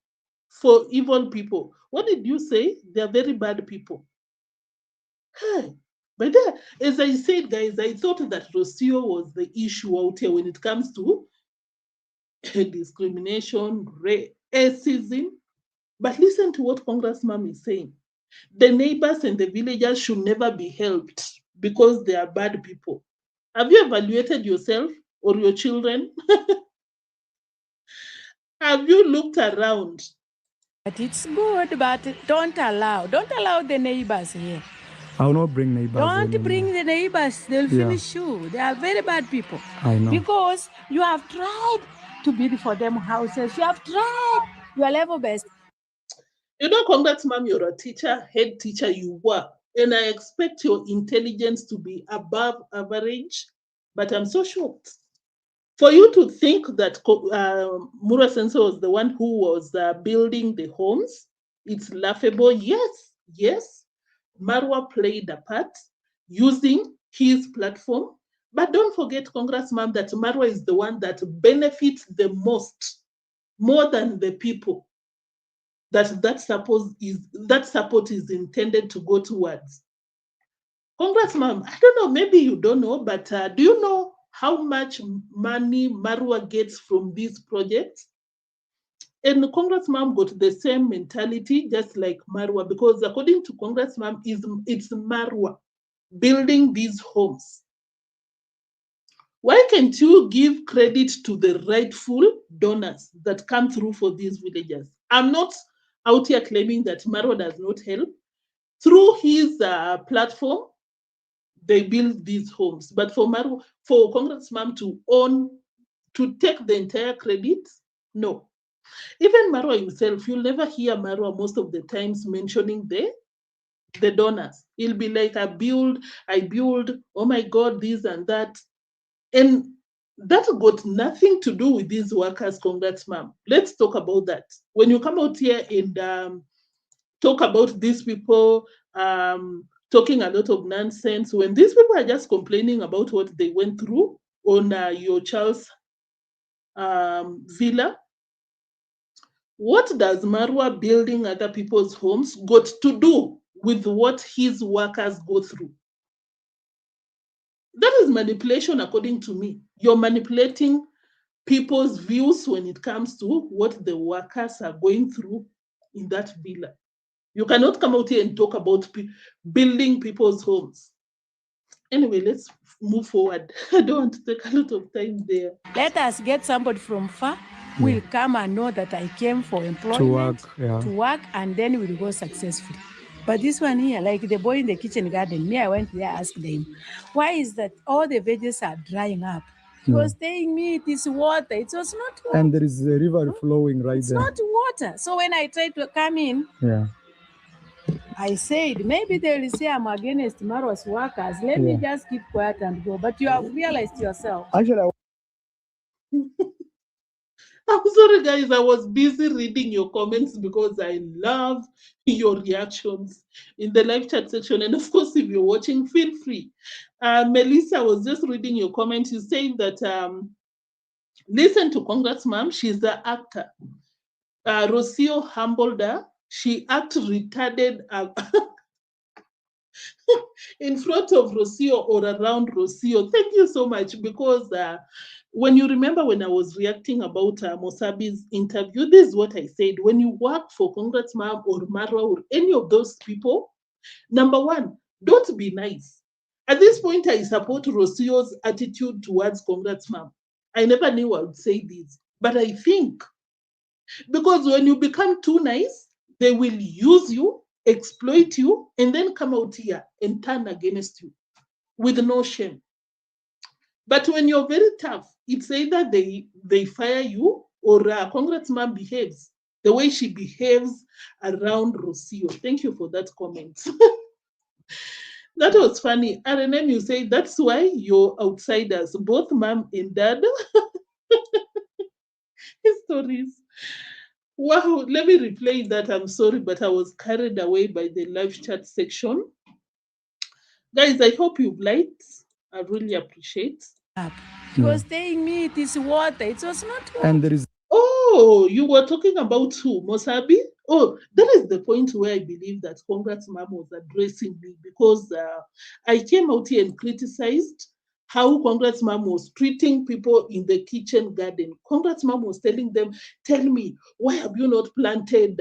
S1: for evil people. What did you say? They're very bad people. Hey. But as I said, guys, I thought that Rocio was the issue out here when it comes to discrimination, racism. But listen to what Congressmam is saying. The neighbors and the villagers should never be helped because they are bad people. Have you evaluated yourself or your children? Have you looked around?
S3: But it's good, but don't allow the neighbors here.
S2: I will not bring neighbors.
S3: Don't bring the neighbors, they'll finish you. They are very bad people. I know. Because you have tried to build for them houses. You have tried your level best.
S1: You know, Congressmam, you're a teacher, head teacher, you were. And I expect your intelligence to be above average. But I'm so shocked. For you to think that Mura Sensor was the one who was building the homes, it's laughable. Yes, yes. Marwa played a part using his platform. But don't forget, Congressman, that Marwa is the one that benefits the most, more than the people that support is intended to go towards. Congressman, I don't know, maybe you don't know, but do you know how much money Marwa gets from these projects? And Congressman got the same mentality, just like Marwa, because according to Congressman, it's Marwa building these homes. Why can't you give credit to the rightful donors that come through for these villagers? I'm not out here claiming that Marwa does not help. Through his platform, they build these homes. But for Congressman to take the entire credit, no. Even Marwa himself, you'll never hear Marwa most of the times mentioning the donors. He'll be like, I build, oh my God, this and that. And that got nothing to do with these workers, Congressman. Let's talk about that. When you come out here and talk about these people talking a lot of nonsense, when these people are just complaining about what they went through on your child's villa, what does Marwa building other people's homes got to do with what his workers go through? That is manipulation, according to me. You're manipulating people's views when it comes to what the workers are going through in that villa. You cannot come out here and talk about building people's homes. Anyway, let's move forward. I don't want to take a lot of time there.
S3: Let us get somebody from far who will come and know that I came for employment, to work, and then we'll go successfully. But this one here, like the boy in the kitchen garden, me, I went there, asked him, why is that all the veggies are drying up? He was telling me it is water. It was not water.
S2: And there is a river flowing right there.
S3: It's not water. So when I tried to come in, I said, maybe they will say I'm against Marwa's workers. Let me just keep quiet and go. But you have realized yourself.
S2: Actually,
S1: I'm sorry, guys. I was busy reading your comments because I love your reactions in the live chat section. And of course, if you're watching, feel free. Melissa was just reading your comments. You saying that listen to Congressmam. She's the actor. Rocio humbled her. She acted retarded in front of Rocio or around Rocio. Thank you so much, because when you remember when I was reacting about Mosabi's interview, this is what I said. When you work for Congressmam or Marwa or any of those people, number one, don't be nice. At this point, I support Rocio's attitude towards Congressmam. I never knew I would say this, but I think because when you become too nice, they will use you, exploit you, and then come out here and turn against you with no shame. But when you're very tough, it's either they fire you or Congressman behaves the way she behaves around Rocio. Thank you for that comment. That was funny. And then you say that's why you're outsiders, both mom and dad. Stories. Wow, let me replay that. I'm sorry, but I was carried away by the live chat section. Guys, I hope you've liked. I really appreciate.
S3: He was telling me it is water. It was not water.
S2: And there is.
S1: Oh, you were talking about who? Mosabi? Oh, that is the point where I believe that congratsmum was addressing me, because I came out here and criticized how congratsmum was treating people in the kitchen garden. Congratsmum was telling them, tell me, why have you not planted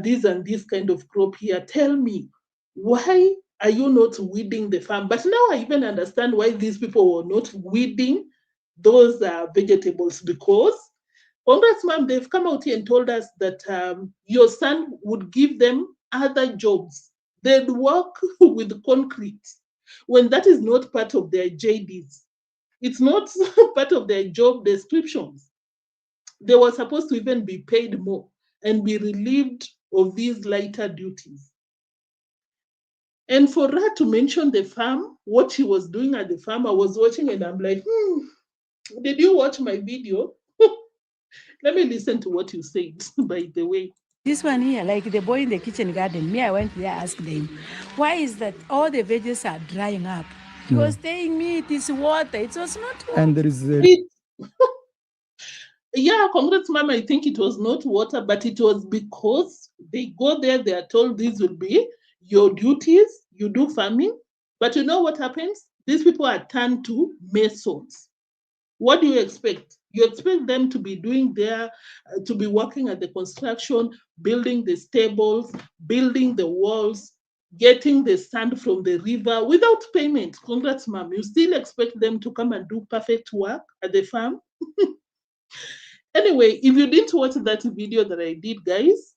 S1: this and this kind of crop here? Tell me, why are you not weeding the farm? But now I even understand why these people were not weeding those vegetables, because congratsmum, they've come out here and told us that your son would give them other jobs. They'd work with concrete when that is not part of their JDs. It's not part of their job descriptions. They were supposed to even be paid more and be relieved of these lighter duties. And for her to mention the farm, what she was doing at the farm, I was watching and I'm like, did you watch my video? Let me listen to what you said, by the way.
S3: This one here, like the boy in the kitchen garden, me, I went there, asked them, why is that all the veggies are drying up? He was telling me it is water. It was not water.
S2: And there is
S1: yeah, congratsmum, I think it was not water, but it was because they go there, they are told these will be your duties, you do farming. But you know what happens? These people are turned to masons. What do you expect? You expect them to be doing their, to be working at the construction, building the stables, building the walls, getting the sand from the river without payment. Congratsmum, you still expect them to come and do perfect work at the farm? Anyway, if you didn't watch that video that I did, guys,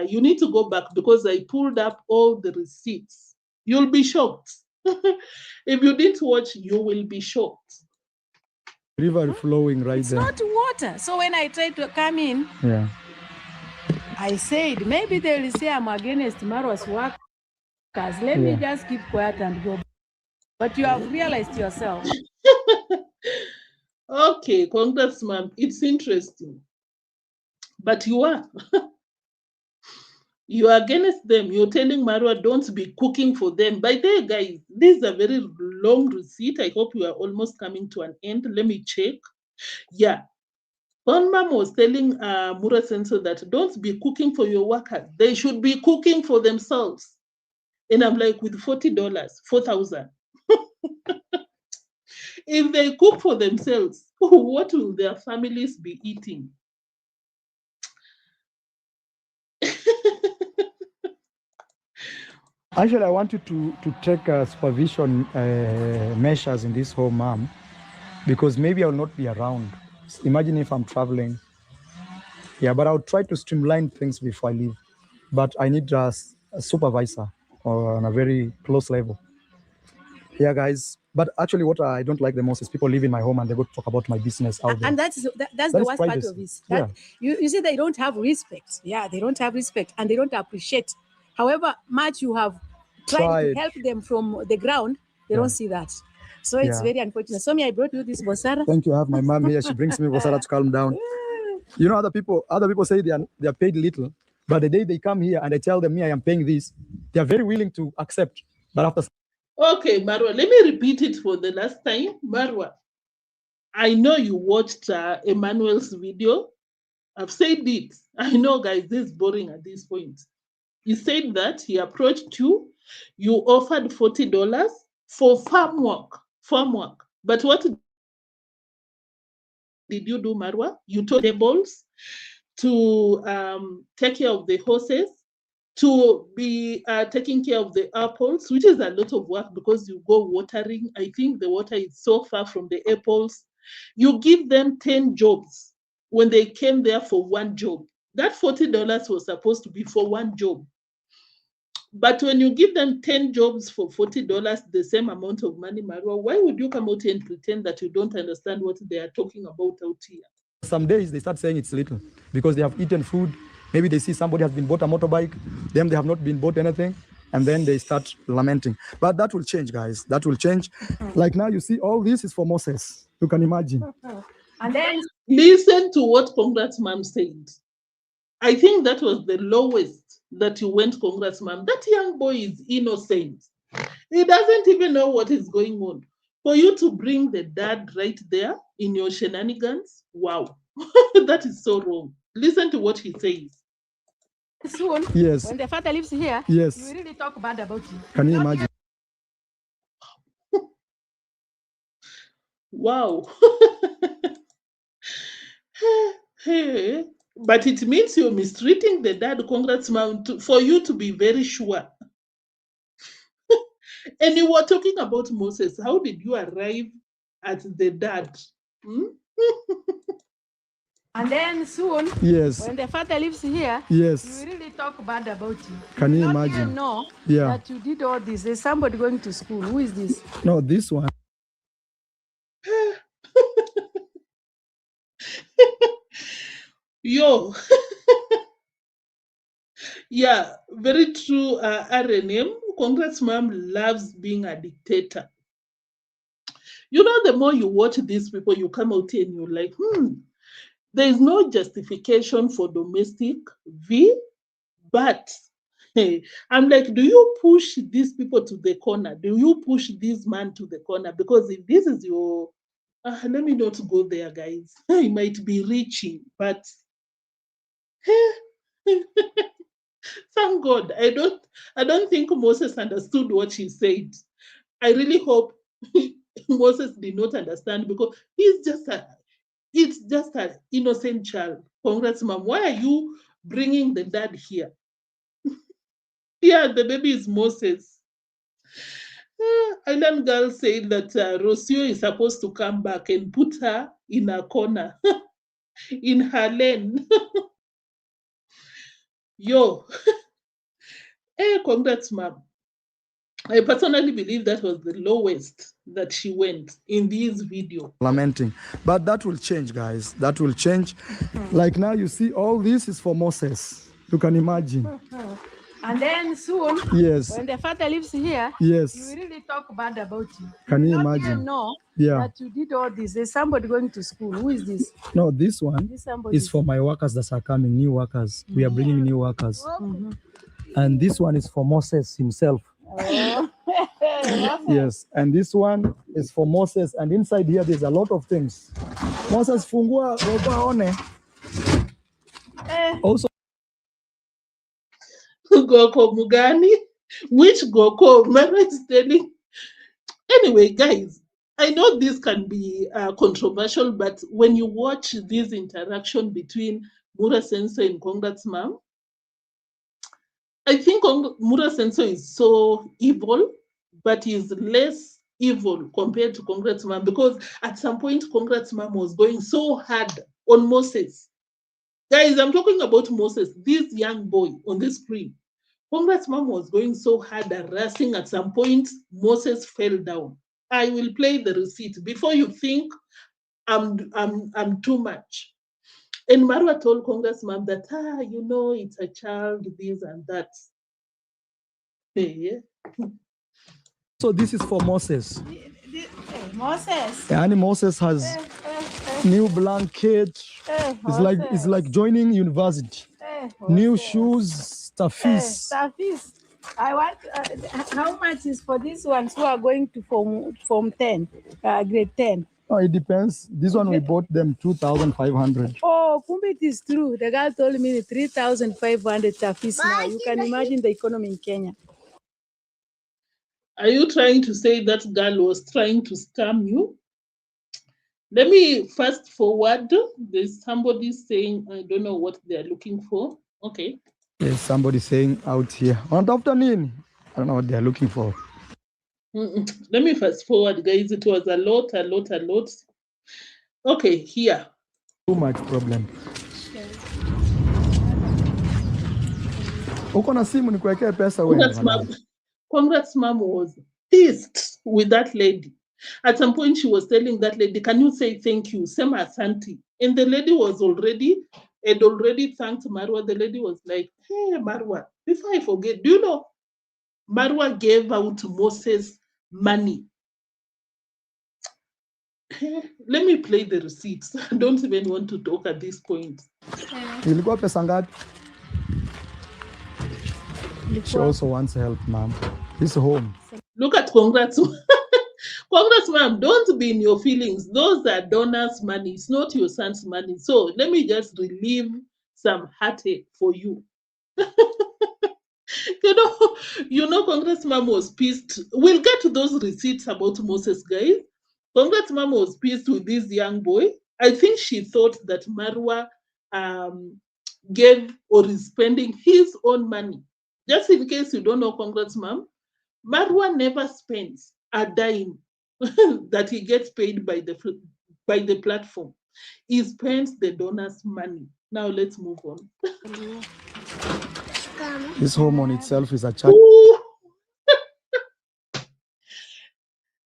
S1: you need to go back, because I pulled up all the receipts. You'll be shocked. If you didn't watch, you will be shocked.
S2: River flowing right there.
S3: It's not water. So when I tried to come in, I said, maybe they will say I'm against Marwa's workers. Let me just keep quiet and go. But you have realized yourself.
S1: Okay, congratsmum, it's interesting. But you are. You are against them. You're telling Marwa, don't be cooking for them. By the way, guys, this is a very long receipt. I hope you are almost coming to an end. Let me check. Yeah. Mom was telling Mura Senso that don't be cooking for your workers. They should be cooking for themselves. And I'm like, with $40, 4,000. If they cook for themselves, what will their families be eating?
S2: Actually, I want you to take supervision measures in this home, mom, because maybe I'll not be around. Imagine if I'm traveling. Yeah, but I'll try to streamline things before I leave. But I need a supervisor or on a very close level. Yeah, guys. But actually, what I don't like the most is people leave in my home and they go to talk about my business out there.
S3: And that's the worst part of it. That you see, they don't have respect. Yeah, they don't have respect and they don't appreciate. However much you have tried to help them from the ground, they don't see that. So it's very unfortunate. So I brought you this bosara.
S2: Thank you. I have my mom here. She brings me bosara to calm down. You know, other people say they are paid little, but the day they come here and I tell them, I am paying this, they are very willing to accept. But after.
S1: Okay, Marwa, let me repeat it for the last time. Marwa, I know you watched Emmanuel's video. I've said it. I know, guys, this is boring at this point. He said that he approached you. You offered $40 for farm work. But what did you do, Marwa? You told tables to take care of the horses, to be taking care of the apples, which is a lot of work because you go watering. I think the water is so far from the apples. You give them 10 jobs when they came there for one job. That $40 was supposed to be for one job. But when you give them 10 jobs for $40, the same amount of money, Marwa, why would you come out here and pretend that you don't understand what they are talking about out here?
S2: Some days they start saying it's little because they have eaten food. Maybe they see somebody has been bought a motorbike, them they have not been bought anything. and then they start lamenting. But that will change, guys. That will change. Like now, you see, all this is for Moses. You can imagine.
S3: And then
S1: listen to what congratsmum said. I think that was the lowest that you went, congratsmum. That young boy is innocent. He doesn't even know what is going on. For you to bring the dad right there in your shenanigans, wow. That is so wrong. Listen to what he says.
S3: Soon,
S2: yes,
S3: when the father lives here,
S2: yes,
S3: you really talk bad about him.
S2: Can you imagine?
S1: Wow. Hey, but it means you're mistreating the dad, congratsmum, for you to be very sure. And you were talking about Moses. How did you arrive at the dad?
S3: And then soon,
S2: yes,
S3: when the father lives here,
S2: yes,
S3: you really talk bad about him.
S2: Can you
S3: not
S2: imagine?
S3: Even know
S2: that
S3: you did all this. There's somebody going to school. Who is this?
S2: No, this one.
S1: Yo. Yeah, very true, RNM. Congratsmum loves being a dictator. You know, the more you watch these people, you come out here and you're like, there is no justification for domestic V, but hey, I'm like, do you push these people to the corner? Do you push this man to the corner? Because if this is your, let me not go there, guys. I might be reaching, but thank God, I don't think Moses understood what she said. I really hope Moses did not understand, because it's just an innocent child. Congratsmum, why are you bringing the dad here? Yeah, the baby is Moses. Island girl said that Rocio is supposed to come back and put her in a corner, in her lane. Yo, congratsmum. I personally believe that was the lowest that she went in this video.
S2: Lamenting. But that will change, guys. That will change. Like now, you see, all this is for Moses. You can imagine.
S3: And then soon,
S2: yes,
S3: when the father lives here,
S2: yes,
S3: you really talk bad about him.
S2: Can you
S3: not
S2: imagine?
S3: Even know
S2: Yeah.
S3: that you did all this. There's somebody going to school. Who is this?
S2: No, this one is for my workers that are coming, new workers. We are bringing new workers. And this one is for Moses himself.
S3: Oh.
S2: Yes, and this one is for Moses. And inside here, there's a lot of things. Moses fungua one. Also,
S1: Goko Mugani? Which Goko? Mara is telling. Anyway, guys, I know this can be controversial, but when you watch this interaction between Mura Senso and congratsmum, I think Mura Senso is so evil, but he's less evil compared to congratsmum, because at some point congratsmum was going so hard on Moses. Guys, I'm talking about Moses, this young boy on the screen. Congratsmum was going so hard, harassing. At some point, Moses fell down. I will play the receipt before you think I'm too much. And Marwa told congratsmum that, it's a child, this and that. Yeah.
S2: so this is for Moses.
S3: Moses.
S2: And Moses has new blanket. It's like joining university. New shoes, staffies.
S3: Staffies. I want. How much is for these ones who are going to form 10, grade 10?
S2: Oh, it depends. This one we bought them 2,500.
S3: Oh, kumbe it is true. The girl told me 3,500 staffies now. You can imagine the economy in Kenya.
S1: Are you trying to say that girl was trying to scam you? Let me fast forward. There's somebody saying, I don't know what they're looking for. Okay.
S2: There's somebody saying out here, on afternoon. I don't know what they're looking for.
S1: Let me fast forward, guys. It was a lot. Okay, here.
S2: Too much problem. Uko na simu nikuwekee pesa wewe.
S1: Congratsmum was pissed with that lady. At some point, she was telling that lady, can you say thank you? Sema asante. And the lady had already thanked Marwa. The lady was like, hey, Marwa, before I forget, do you know Marwa gave out Moses money. Let me play the receipts. I don't even want to talk at this point.
S2: Ilikuwa pesa ngapi? She also wants help, ma'am. This home.
S1: Look at congrats. Congrats, ma'am. Don't be in your feelings. Those are donors' money. It's not your son's money. So let me just relieve some heartache for you. you know, Congrats mom was pissed. We'll get to those receipts about Moses, guys. Congrats mom was pissed with this young boy. I think she thought that Marwa gave or is spending his own money. Just in case you don't know, Congrats mom, Marwa never spends a dime that he gets paid by the platform. He spends the donors' money. Now let's move on.
S2: This home on itself is a charity.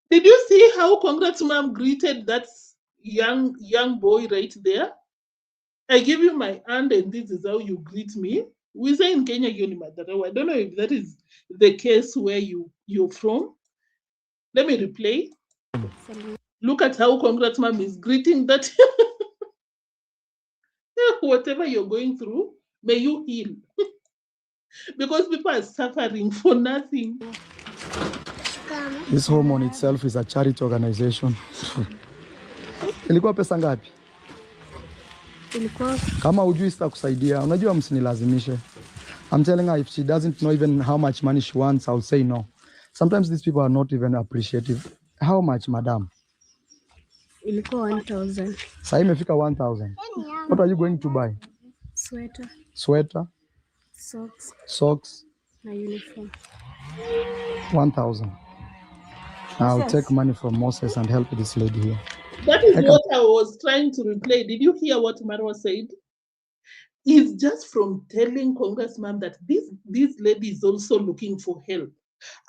S1: Did you see how Congrats mom greeted that young boy right there? I give you my hand and this is how you greet me. We say in Kenya, I don't know if that is the case where you're from. Let me replay. Look at how Congrats mom is greeting that. Whatever you're going through, may you heal. Because people are suffering for nothing.
S2: This home on itself is a charity organization. Ilikuwa pesa ngapi? Kama hujui sitakusaidia, unajua msinilazimishe. I'm telling her if she doesn't know even how much money she wants, I'll say no. Sometimes these people are not even appreciative. How much, madam?
S4: Ilikuwa 1,000.
S2: Sasa imefika 1,000. What are you going to buy?
S4: Sweater.
S2: Sweater.
S4: Socks.
S2: Socks.
S4: Na uniform.
S2: 1,000. I'll take money from Moses and help this lady here.
S1: That is what I was trying to replay. Did you hear what Marwa said? It's just from telling Congressman that this lady is also looking for help.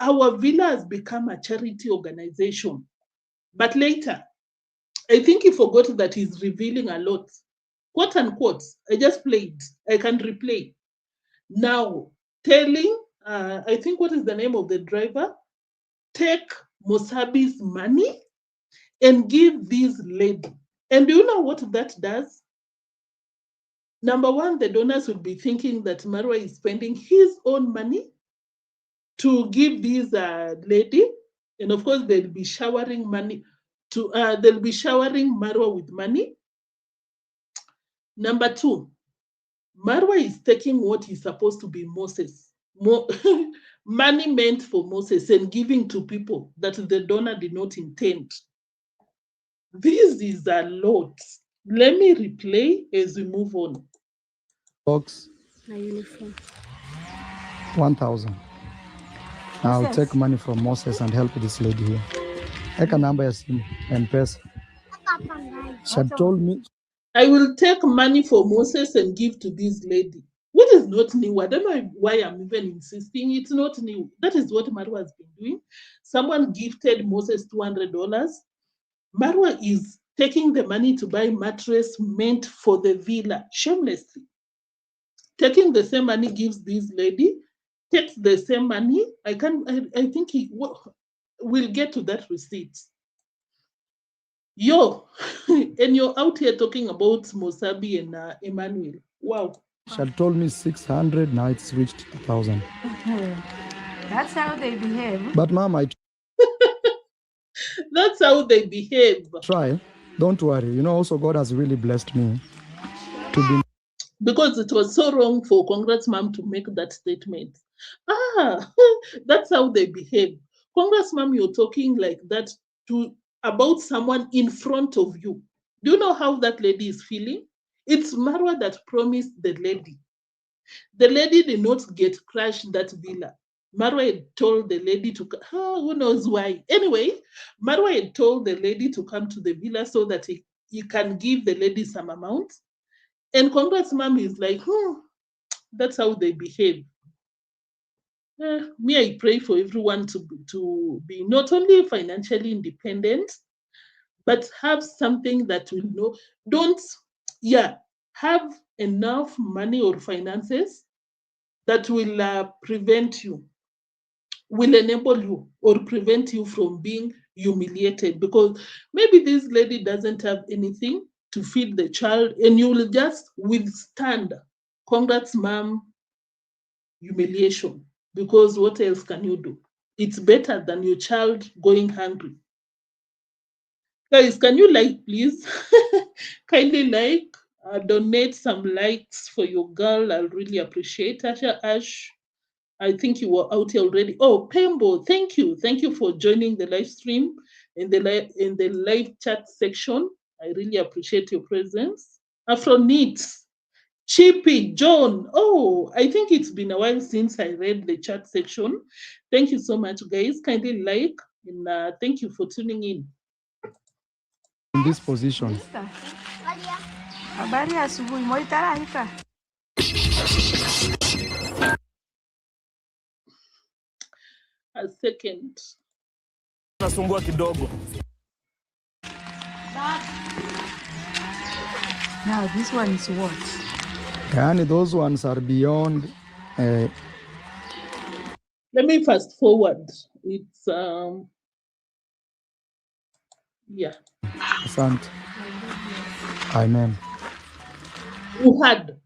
S1: Our villa has become a charity organization. But later, I think he forgot that he's revealing a lot. Quote unquote, I just played. I can replay. Now, telling, I think what is the name of the driver? Take Mosabi's money and give this lady. And do you know what that does? Number one, the donors will be thinking that Marwa is spending his own money to give this lady, and of course they'll be showering money to they'll be showering Marwa with money. Number two, Marwa is taking what is supposed to be Moses, money meant for Moses, and giving to people that the donor did not intend. This is a lot. Let me replay as we move on.
S2: Box.
S4: Na uniform.
S2: 1,000. I'll take money from Moses and help this lady here. Eka namba ya simu, M-Pesa. She had told me.
S1: I will take money for Moses and give to this lady. What is not new? I don't know why I'm even insisting. It's not new. That is what Marwa has been doing. Someone gifted Moses $200. Marwa is taking the money to buy mattress meant for the villa, shamelessly. Taking the same money, gives this lady, takes the same money. I think we'll get to that receipt. Yo, and you're out here talking about Mosabi and Emmanuel. Wow.
S2: She had told me 600, now it's reached 1,000.
S3: That's how they behave.
S2: But mom,
S1: That's how they behave.
S2: Try. Don't worry. You know, also God has really blessed me to be.
S1: Because it was so wrong for Congrats mom to make that statement. That's how they behave. Congrats mom, you're talking like that about someone in front of you. Do you know how that lady is feeling? It's Marwa that promised the lady. The lady did not get crashed that villa. Marwa had told the lady to, who knows why. Anyway, Marwa had told the lady to come to the villa so that he can give the lady some amount. And Congrats mom is like, that's how they behave. Me, I pray for everyone to be not only financially independent, but have something that will have enough money or finances that will prevent you will enable you or prevent you from being humiliated, because maybe this lady doesn't have anything to feed the child and you will just withstand congrats mom humiliation, because what else can you do? It's better than your child going hungry. Guys, can you like, please? Kindly like, donate some likes for your girl. I'll really appreciate Asha Ash. I think you were out here already. Oh, Pembo, thank you. Thank you for joining the live stream in the live chat section. I really appreciate your presence. Afro Neats, Chippy, John. Oh, I think it's been a while since I read the chat section. Thank you so much, guys. Kindly like, and thank you for tuning in.
S2: In this position.
S1: A second.
S5: Nasumbua kidogo.
S3: Now this one is what?
S2: And those ones are beyond.
S1: Let me fast forward. It's yeah.
S2: Asante. Amen.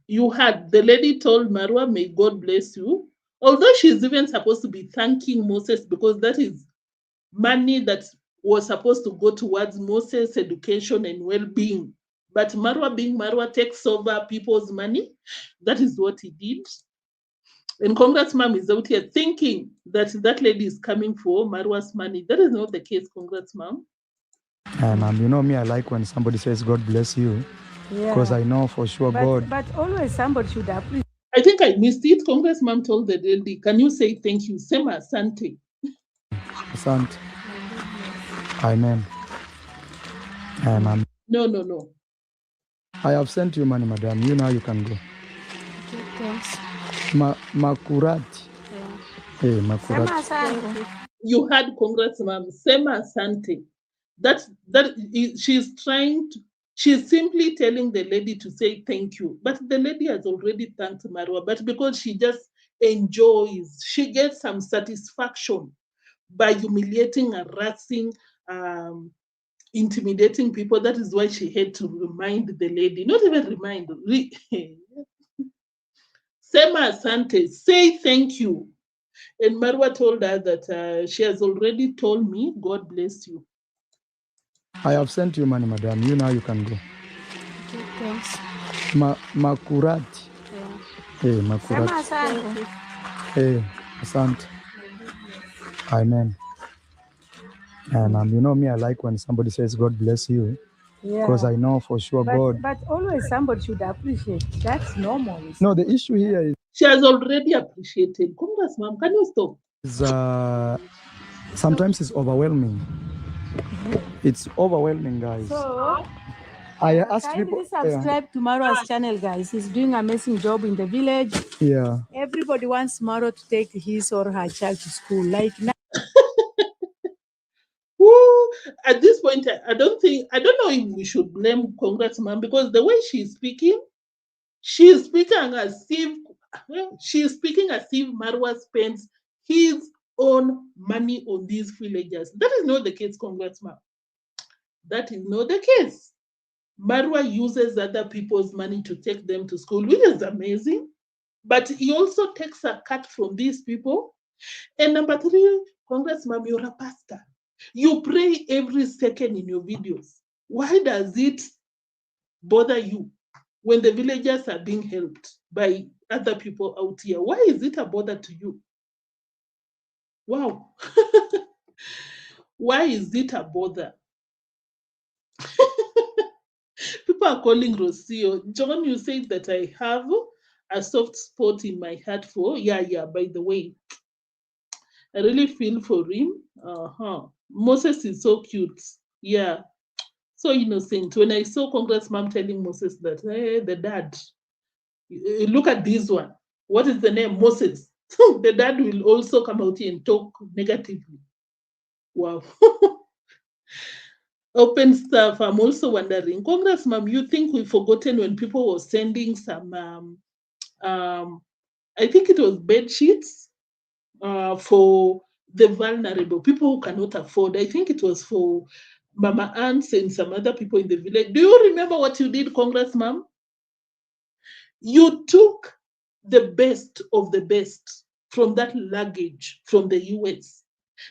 S1: You had the lady told Marwa, may God bless you. Although she's even supposed to be thanking Moses, because that is money that was supposed to go towards Moses' education and well-being. But Marwa, being Marwa, takes over people's money. That is what he did. And Congrats mom is out here thinking that that lady is coming for Marwa's money. That is not the case, Congrats mom.
S2: Mom, you know me, I like when somebody says God bless you, because I know for sure God.
S3: But always somebody should appreciate.
S1: I think I missed it. Congrats mom told the lady, can you say thank you? Sema asante.
S2: Asante. Amen. Mom.
S1: No.
S2: I have sent you money, madam. You know you can go.
S4: Thanks.
S2: Makurati.
S4: Yeah.
S2: Hey, Makurati.
S1: You had Congrats mom. Sema asante. She's simply telling the lady to say thank you. But the lady has already thanked Marwa. But because she just enjoys, she gets some satisfaction by humiliating, harassing, intimidating people. That is why she had to remind the lady, not even remind, Sema asante, say thank you. And Marwa told her that she has already told me, God bless you.
S2: I have sent you money, madam. You know you can go.
S4: Thanks.
S2: Makurati.
S4: Yeah.
S2: Hey, Makurati. Hey, asante. Amen. You know me, I like when somebody says God bless you, because I know for sure God.
S3: But always somebody should appreciate. That's normal.
S2: No, the issue here is.
S1: She has already appreciated. Congrats, ma'am. Can you stop?
S2: Sometimes it's overwhelming. It's overwhelming, guys.
S3: So
S2: I asked people.
S3: Subscribe to Marwa's channel, guys. He's doing an amazing job in the village.
S2: Yeah.
S3: Everybody wants Marwa to take his or her child to school. Like now.
S1: At this point, I don't know if we should blame Congrats, ma'am, because the way she's speaking as if Marwa spends his own money on these villagers. That is not the case, Congrats, ma'am. That is not the case. Marwa uses other people's money to take them to school, which is amazing. But he also takes a cut from these people. And number 3, Congrats, ma'am, you're a pastor. You pray every second in your videos. Why does it bother you when the villagers are being helped by other people out here? Why is it a bother to you? Wow. Why is it a bother? People are calling Rocio. John, you said that I have a soft spot in my heart for. Yeah, by the way. I really feel for him. Moses is so cute. Yeah. So innocent. When I saw Congrats mom telling Moses that, hey, the dad, look at this one. What is the name? Moses. The dad will also come out here and talk negatively. Wow. Open stuff. I'm also wondering, Congrats mom, you think we've forgotten when people were sending some, I think it was bed sheets for the vulnerable, people who cannot afford. I think it was for Mama Aunts and some other people in the village. Do you remember what you did, Congrats Mom? You took the best of the best from that luggage from the US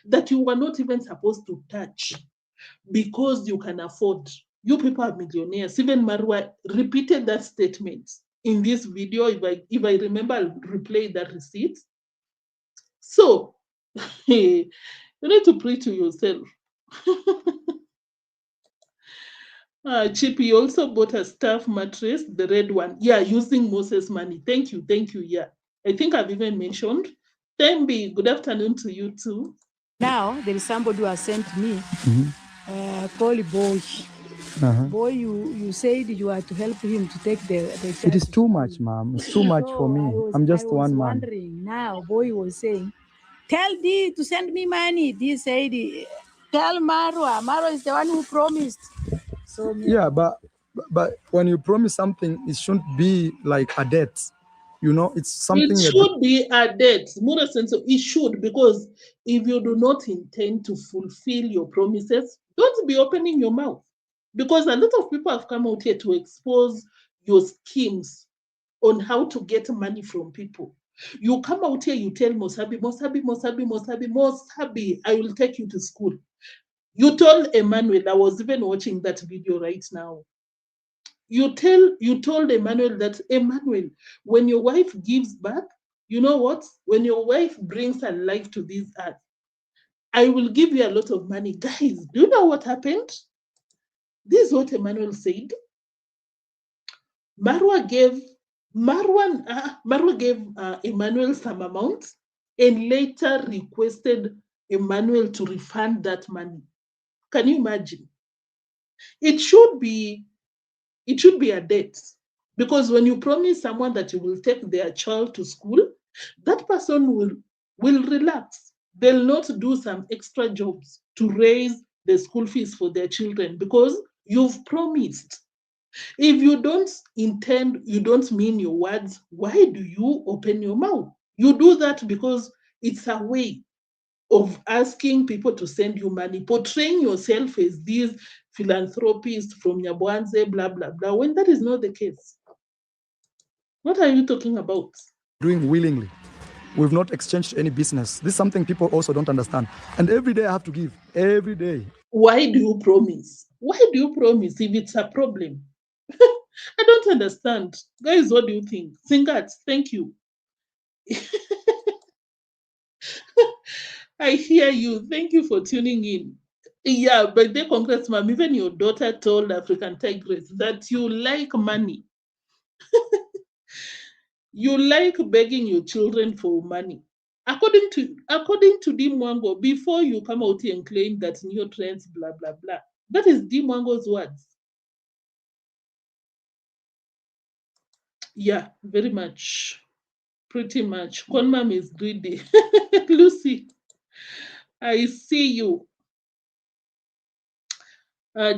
S1: that you were not even supposed to touch because you can afford. You people are millionaires. Even Marwa repeated that statement in this video. If I remember, I'll replay that receipt. So you need to pray to yourself. Chippy also bought a staff mattress, the red one. Yeah, using Moses' money. Thank you. Yeah. I think I've even mentioned. Tembi, good afternoon to you too.
S3: Now, there is somebody who has sent me call Boy. Boy, you said you are to help him to take the
S2: It is too much, ma'am. It's too much for me. I'm just one man.
S3: I was wondering now, Boy was saying, tell Dee to send me money. Dee said, tell Marwa. Marwa is the one who promised. So
S2: yeah, but when you promise something, it shouldn't be like a debt. You know, it's something.
S1: It should be a debt. It should, because if you do not intend to fulfill your promises, don't be opening your mouth. Because a lot of people have come out here to expose your schemes on how to get money from people. You come out here, you tell Mosabi, I will take you to school. You told Emmanuel, I was even watching that video right now. You told Emmanuel that, Emmanuel, when your wife gives back, you know what? When your wife brings her life to this earth, I will give you a lot of money. Guys, do you know what happened? This is what Emmanuel said. Marwa gave Emmanuel some amount and later requested Emmanuel to refund that money. Can you imagine? It should be a debt, because when you promise someone that you will take their child to school, that person will relax. They'll not do some extra jobs to raise the school fees for their children because you've promised. If you don't intend, you don't mean your words, why do you open your mouth? You do that because it's a way of asking people to send you money, portraying yourself as this philanthropist from Nyabohanse, blah, blah, blah, when that is not the case. What are you talking about?
S2: Doing willingly. We've not exchanged any business. This is something people also don't understand. And every day I have to give, every day.
S1: Why do you promise? Why do you promise if it's a problem? I don't understand. Guys, what do you think? Singats, thank you. I hear you. Thank you for tuning in. Yeah, but the Congressman, even your daughter told African Tigress that you like money. You like begging your children for money. According to Deemwango, before you come out here and claim that neotrends, blah, blah, blah, that is Deemwango's words. Yeah, very much. Pretty much. Conmam is greedy. Lucy, I see you.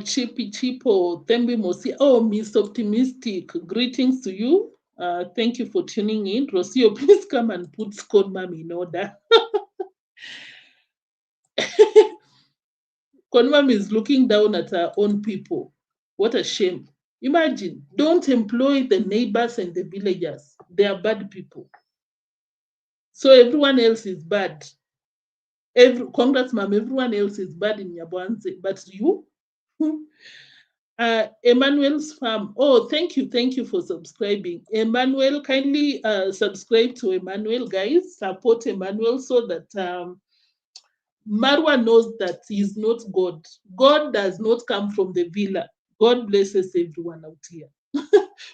S1: Chippy Chipo, Tembi Mosi. Oh, Miss Optimistic, greetings to you. Thank you for tuning in. Rocio, please come and put Conmam in order. Conmam is looking down at her own people. What a shame. Imagine, don't employ the neighbors and the villagers. They are bad people. So everyone else is bad. Congrats, ma'am, everyone else is bad in Nyabohanse, but you? Emmanuel's farm. Oh, thank you for subscribing. Emmanuel, kindly subscribe to Emmanuel, guys. Support Emmanuel so that Marwa knows that he's not God. God does not come from the villa. God blesses everyone out here.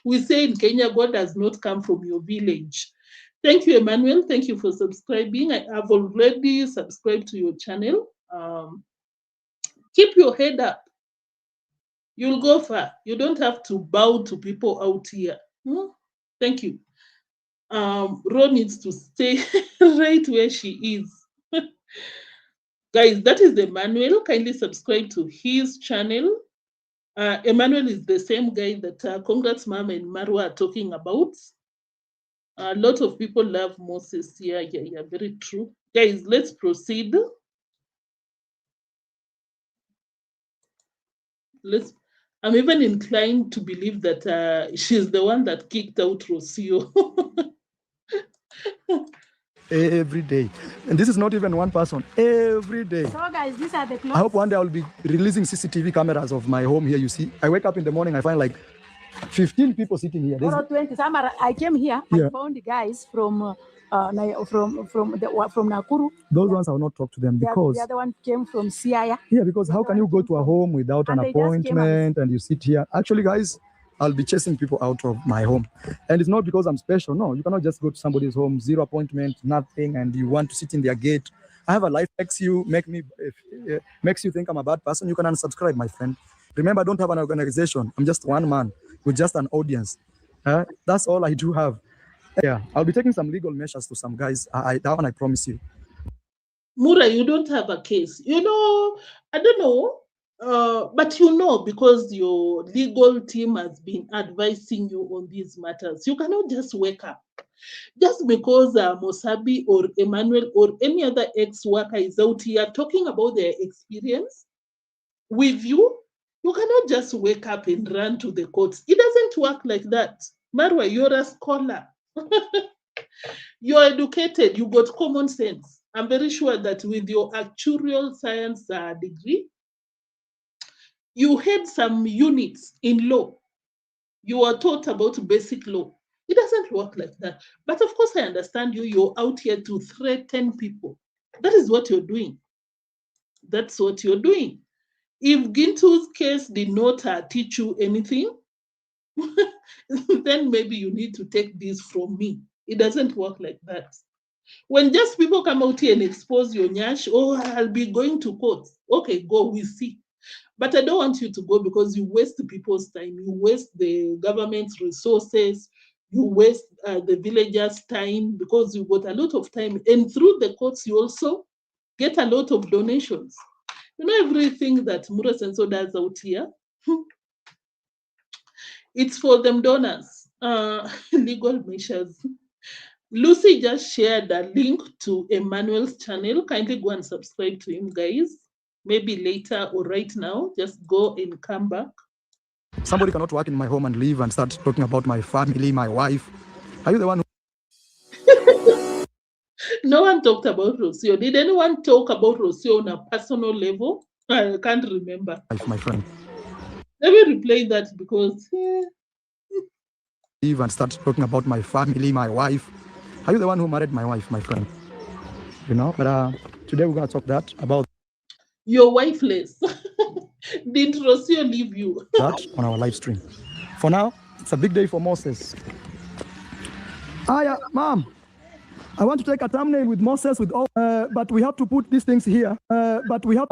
S1: We say in Kenya, God does not come from your village. Thank you, Emmanuel. Thank you for subscribing. I have already subscribed to your channel. Keep your head up. You'll go far. You don't have to bow to people out here. Thank you. Ro needs to stay right where she is. Guys, that is Emmanuel. Kindly subscribe to his channel. Emmanuel is the same guy that Congrats Mom and Marwa are talking about. A lot of people love Moses. Yeah, very true. Guys, let's proceed. I'm even inclined to believe that she's the one that kicked out Rocio.
S2: Every day. And this is not even one person. Every day.
S3: So guys, these are the clothes.
S2: I hope one day I'll be releasing CCTV cameras of my home here. You see, I wake up in the morning, I find like 15 people sitting here.
S3: Or 20. I came here. Yeah. I found the guys from Nakuru.
S2: Those ones I will not talk to them because
S3: the other one came from Siaya.
S2: Yeah, because how can you go to a home without an appointment and you sit here? Actually, guys, I'll be chasing people out of my home. And it's not because I'm special. No, you cannot just go to somebody's home, zero appointment, nothing, and you want to sit in their gate. I have a life makes you think I'm a bad person. You can unsubscribe, my friend. Remember, I don't have an organization. I'm just one man with just an audience. That's all I do have. Yeah, I'll be taking some legal measures to some guys. That one I promise you.
S1: Mura, you don't have a case. You know, I don't know, but you know, because your legal team has been advising you on these matters. You cannot just wake up. Just because Mosabi or Emmanuel or any other ex-worker is out here talking about their experience with you, you cannot just wake up and run to the courts. It doesn't work like that. Marwa, you're a scholar. You're educated. You got common sense. I'm very sure that with your actuarial science degree, you had some units in law. You are taught about basic law. It doesn't work like that. But of course, I understand you. You're out here to threaten people. That is what you're doing. That's what you're doing. If Gintu's case did not teach you anything, then maybe you need to take this from me. It doesn't work like that. When just people come out here and expose your nyash, oh, I'll be going to court. Okay, go, we see. But I don't want you to go because you waste people's time. You waste the government's resources. You waste the villagers' time because you got a lot of time. And through the courts, you also get a lot of donations. You know, everything that Mura Senso does out here, it's for them donors, legal measures. Lucy just shared a link to Emmanuel's channel. Kindly go and subscribe to him, guys. Maybe later or right now, just go and come back.
S2: Somebody cannot work in my home and leave and start talking about my family, my wife. Are you the one who...
S1: No one talked about Rocio. Did anyone talk about Rocio on a personal level? I can't remember.
S2: My friend.
S1: Let me replay that because...
S2: Leave and start talking about my family, my wife. Are you the one who married my wife, my friend? You know, but today we're going to talk that about...
S1: You're wifeless. Did Rocio leave you?
S2: That on our live stream. For now, it's a big day for Moses. Mom, I want to take a thumbnail with Moses with all, but we have to put these things here. But we have,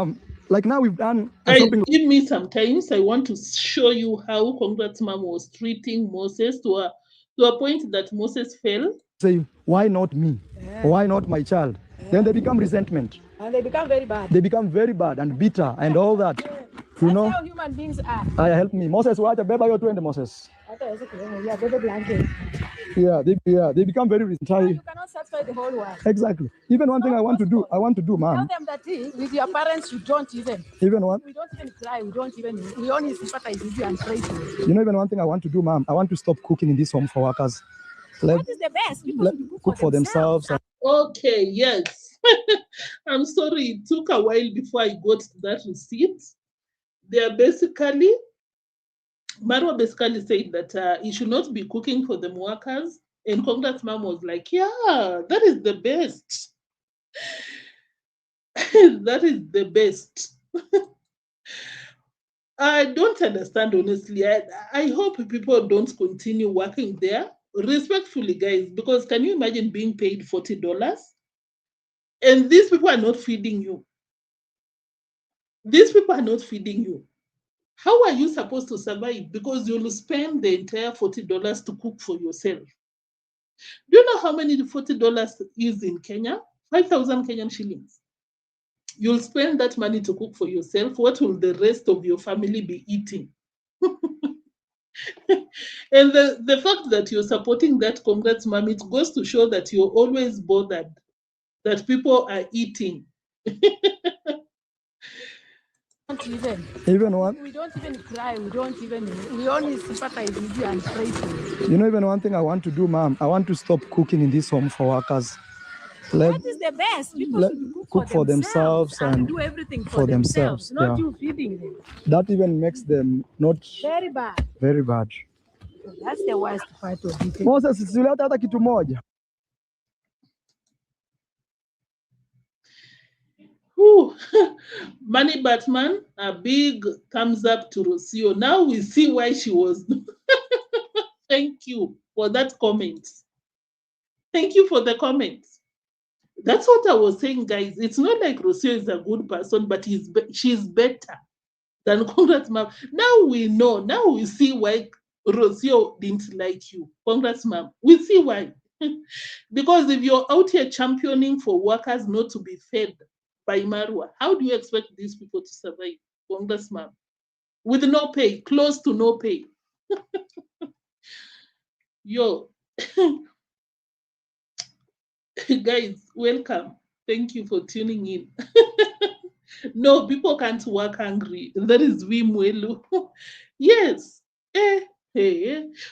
S2: like now we've done...
S1: Give me some time. I want to show you how congratsmum was treating Moses to a point that Moses fell.
S2: Say, why not me? Yeah. Why not my child? Yeah. Then they become resentment.
S3: And they become very bad.
S2: They become very bad and bitter and all that. You know?
S3: That's how human beings are.
S2: Help me. Moses, what a baby you're doing, Moses. Yeah, they become very resentful.
S3: You cannot satisfy the whole world.
S2: Exactly. Even one thing I want to do, man.
S3: Tell them that with your parents, you don't even.
S2: Even one?
S3: We don't even cry. We only sympathize with you and pray for you.
S2: You know, even one thing I want to do, ma'am, I want to stop cooking in this home for workers.
S3: That is the best. People
S2: cook for themselves.
S1: Okay, yes. I'm sorry, it took a while before I got to that receipt. They are basically, Marwa basically said that he should not be cooking for them workers. And congratsmum was like, yeah, that is the best. That is the best. I don't understand, honestly. I hope people don't continue working there. Respectfully, guys, because can you imagine being paid $40? And these people are not feeding you. These people are not feeding you. How are you supposed to survive? Because you'll spend the entire $40 to cook for yourself. Do you know how many $40 is in Kenya? 5,000 Kenyan shillings. You'll spend that money to cook for yourself. What will the rest of your family be eating? And the fact that you're supporting that congratsmum, it goes to show that you're always bothered that people are eating.
S2: Even one.
S3: We don't even cry. We only sympathize with you and pray for you.
S2: You know, even one thing I want to do, ma'am, I want to stop cooking in this home for workers.
S3: That is the best. People should cook for themselves and do everything for themselves, not you feeding them.
S2: That even makes them not
S3: very bad.
S2: Very bad.
S3: So that's the worst part of it.
S2: Moses, usileta hata kitu moja.
S1: Money Batman, a big thumbs up to Rocio. Now we see why she was. Thank you for that comment. Thank you for the comment. That's what I was saying, guys. It's not like Rocio is a good person, but she's better than congratsmum. Now we know. Now we see why Rocio didn't like you. Congratsmum. We see why. Because if you're out here championing for workers not to be fed by Marwa, how do you expect these people to survive? Congressmum, with no pay, close to no pay. Yo, guys, welcome. Thank you for tuning in. No, people can't work hungry. That is Wimwelu. Yes.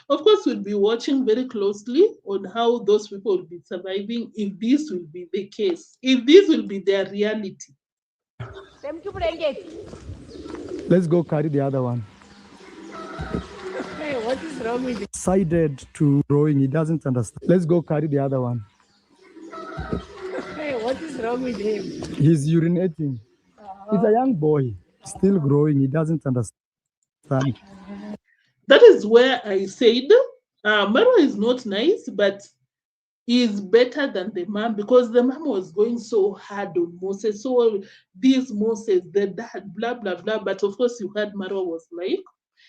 S1: Of course, we'll be watching very closely on how those people will be surviving if this will be the case, if this will be their reality.
S2: Let's go carry the other one.
S3: Hey, what is wrong with it?
S2: Decided to growing, he doesn't understand. Let's go carry the other one.
S3: Hey, what is wrong with him?
S2: He's urinating. He's a young boy, still growing, he doesn't understand.
S1: That is where I said, Marwa is not nice, but is better than the mom, because the mom was going so hard on Moses. So this Moses, the dad, blah, blah, blah. But of course, you heard Marwa was like,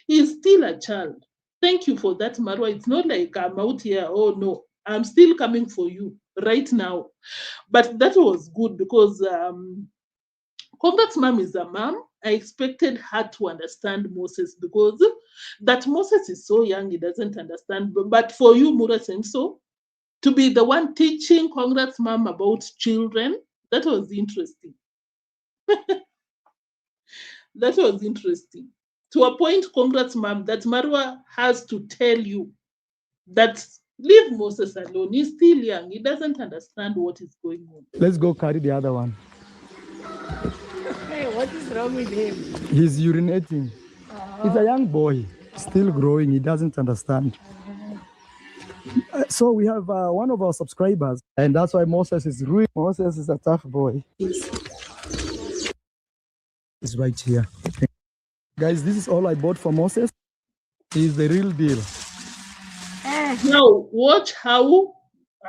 S1: he's still a child. Thank you for that, Marwa. It's not like I'm out here, oh no, I'm still coming for you right now. But that was good because congratsmum is a mom. I expected her to understand Moses because that Moses is so young, he doesn't understand. But for you, Mura Senso, to be the one teaching congratsmum about children, that was interesting. That was interesting. To a point, congratsmum, that Marwa has to tell you that leave Moses alone. He's still young. He doesn't understand what is going on.
S2: Let's go carry the other one.
S3: Hey, what is wrong with him?
S2: He's urinating. He's a young boy, still growing. He doesn't understand. So we have one of our subscribers, and that's why Moses is rude. Moses is a tough boy. He's right here. Guys, this is all I bought for Moses. He's the real deal.
S1: Now, watch how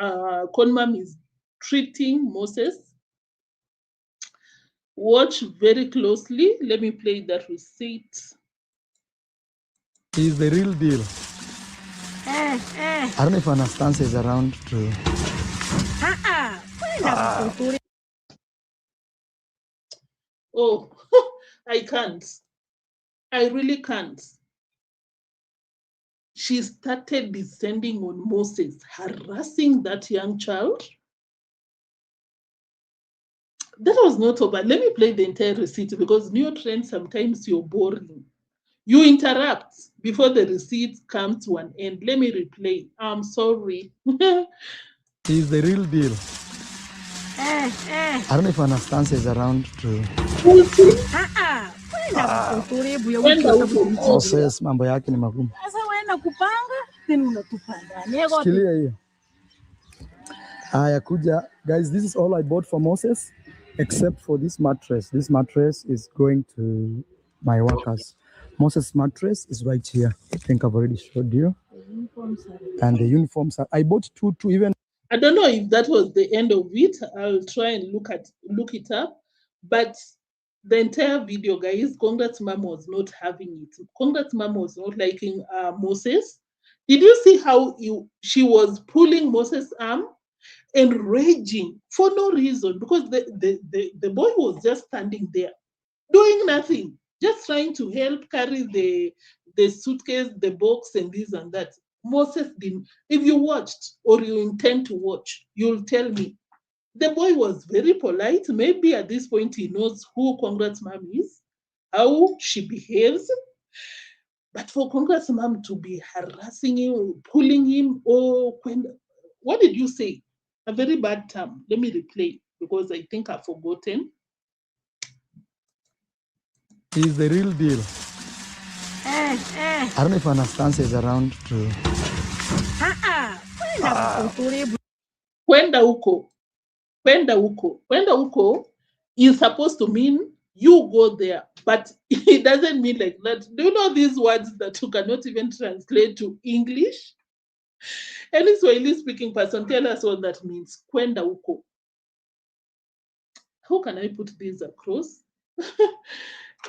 S1: Conmam is treating Moses. Watch very closely. Let me play that receipt.
S2: He's the real deal. I don't know if Anastasia is around to.
S1: Oh, I can't. I really can't. She started descending on Moses, harassing that young child. That was not over. Let me play the entire receipt because neotrends, sometimes you're boring. You interrupt before the receipt comes to an end. Let me replay. I'm sorry.
S2: He's the real deal. I don't know if Anastasia is around to. Moses, mambo yake ni magumu. Shikilia hiyo. Aya kuja. Guys, this is all I bought for Moses, except for this mattress. This mattress is going to my workers. Moses' mattress is right here. I think I've already showed you. And the uniforms are, I bought two even.
S1: I don't know if that was the end of it. I'll try and look it up. But the entire video, guys, congratsmum was not having it. Congratsmum was not liking Moses. Did you see how she was pulling Moses' arm and raging for no reason? Because the boy was just standing there, doing nothing, just trying to help carry the suitcase, the box, and this and that. Moses didn't. If you watched or you intend to watch, you'll tell me The boy was very polite. Maybe at this point he knows who congratsmum is, how she behaves. But for congratsmum to be harassing him, pulling him, what did you say? A very bad term. Let me replay because I think I've forgotten.
S2: He's the real deal. I don't know if Anastasia is around to.
S1: Kwenda huko. Kwenda huko. Kwenda huko is supposed to mean you go there, but it doesn't mean like that. Do you know these words that you cannot even translate to English? Any Swahili speaking person, tell us what that means. Kwenda huko. How can I put this across?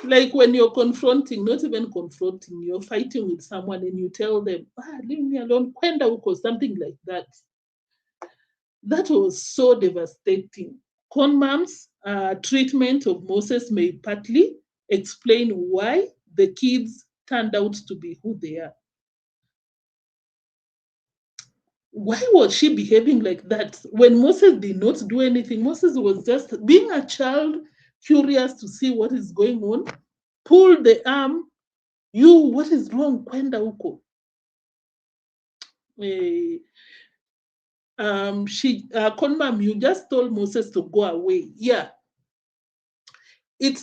S1: Like when you're confronting, not even confronting, you're fighting with someone and you tell them, leave me alone, kwenda huko, something like that. That was so devastating. Conmam's treatment of Moses may partly explain why the kids turned out to be who they are. Why was she behaving like that when Moses did not do anything? Moses was just being a child, curious to see what is going on, pulled the arm. What is wrong? Kwenda huko. Conmam, you just told Moses to go away. Yeah. It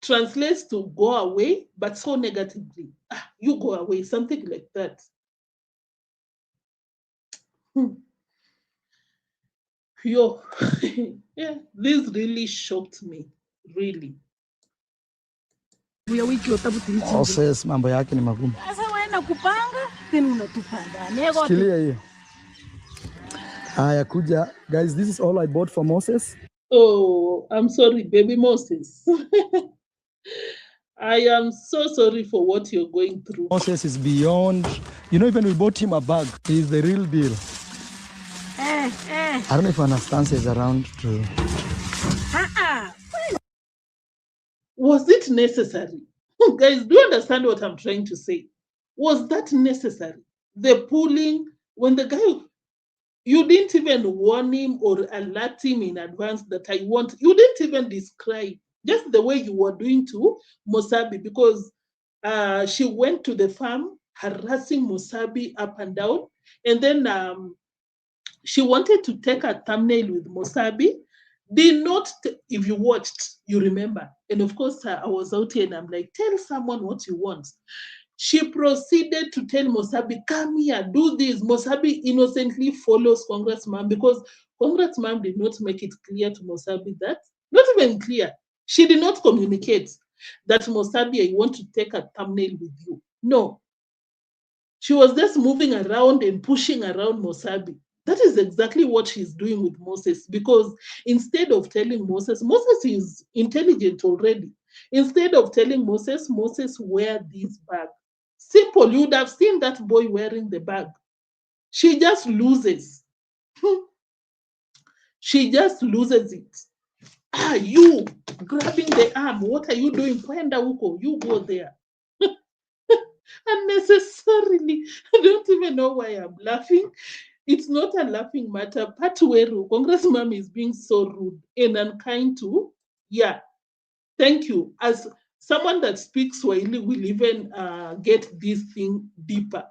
S1: translates to go away, but so negatively. You go away, something like that. Yo, yeah, this really shocked me, really.
S2: Moses, mambo yake ni magumu. Shikilia hiyo. Haya, kuja. Guys, this is all I bought for Moses.
S1: Oh, I'm sorry, baby Moses. I am so sorry for what you're going through.
S2: Moses is beyond. You know, even we bought him a bag. He's the real deal. I don't know if Anastasia is around to.
S1: Was it necessary? Guys, do you understand what I'm trying to say? Was that necessary? The pulling, when the guy, you didn't even warn him or alert him in advance that I want, you didn't even describe, just the way you were doing to Mosabi, because she went to the farm harassing Mosabi up and down, and then she wanted to take a thumbnail with Mosabi, did not, if you watched, you remember. And of course, I was out here and I'm like, tell someone what you want. She proceeded to tell Mosabi, come here, do this. Mosabi innocently follows congratsmum because congratsmum did not make it clear to Mosabi that, not even clear, she did not communicate that Mosabi, I want to take a thumbnail with you. No. She was just moving around and pushing around Mosabi. That is exactly what she's doing with Moses, because instead of telling Moses is intelligent already. Instead of telling Moses, wear this bag. Simple, you would have seen that boy wearing the bag. She just loses. She just loses it. You grabbing the arm. What are you doing? Kwenda huko. You go there. Unnecessarily. I don't even know why I'm laughing. It's not a laughing matter. Patuweru, congratsmum is being so rude and unkind to. Yeah, thank you. As someone that speaks Swahili will even get this thing deeper.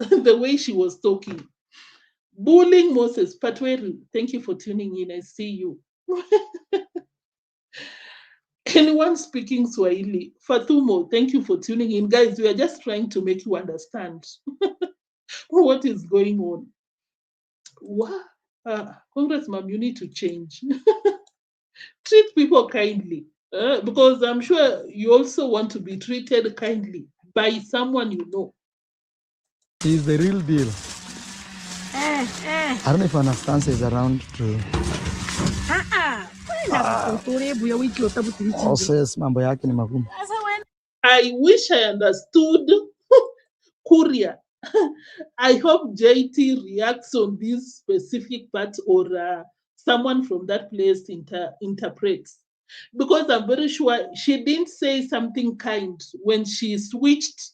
S1: The way she was talking. Bullying Moses. Patuweru, thank you for tuning in. I see you. Anyone speaking Swahili? Fatumo, thank you for tuning in. Guys, we are just trying to make you understand what is going on. Wow. Congressmam, you need to change. Treat people kindly. Because I'm sure you also want to be treated kindly by someone you know.
S2: He's the real deal. I don't know if Anastasia is around to. Moses, mambo yake ni magumu.
S1: I wish I understood Korea. I hope JT reacts on this specific part, or someone from that place interprets. Because I'm very sure she didn't say something kind when she switched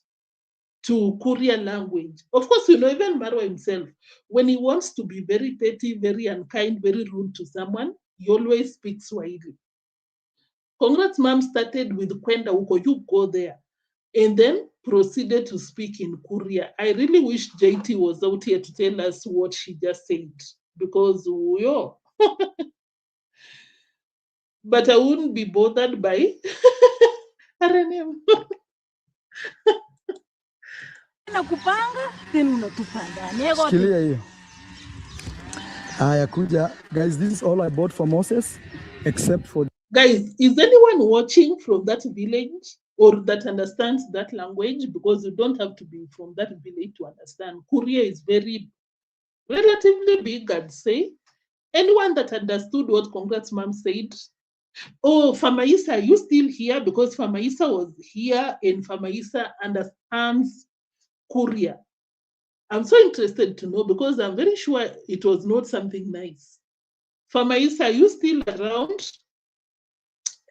S1: to Kuria language. Of course, you know, even Marwa himself, when he wants to be very petty, very unkind, very rude to someone, he always speaks Swahili. Congratsmum started with Kwenda Uko, you go there, and then proceeded to speak in Kuria. I really wish JT was out here to tell us what she just said, because yo. But I wouldn't be bothered by RNM.
S2: Shikilia hiyo. Haya kuja. Guys, this is all I bought for Moses, except for...
S1: Guys, is anyone watching from that village or that understands that language? Because you don't have to be from that village to understand. Kuria is very relatively big, I'd say. Anyone that understood what Congratsmum said? Oh, Famaisa, are you still here? Because Famaisa was here and Famaisa understands Kuria. I'm so interested to know because I'm very sure it was not something nice. Famaisa, are you still around?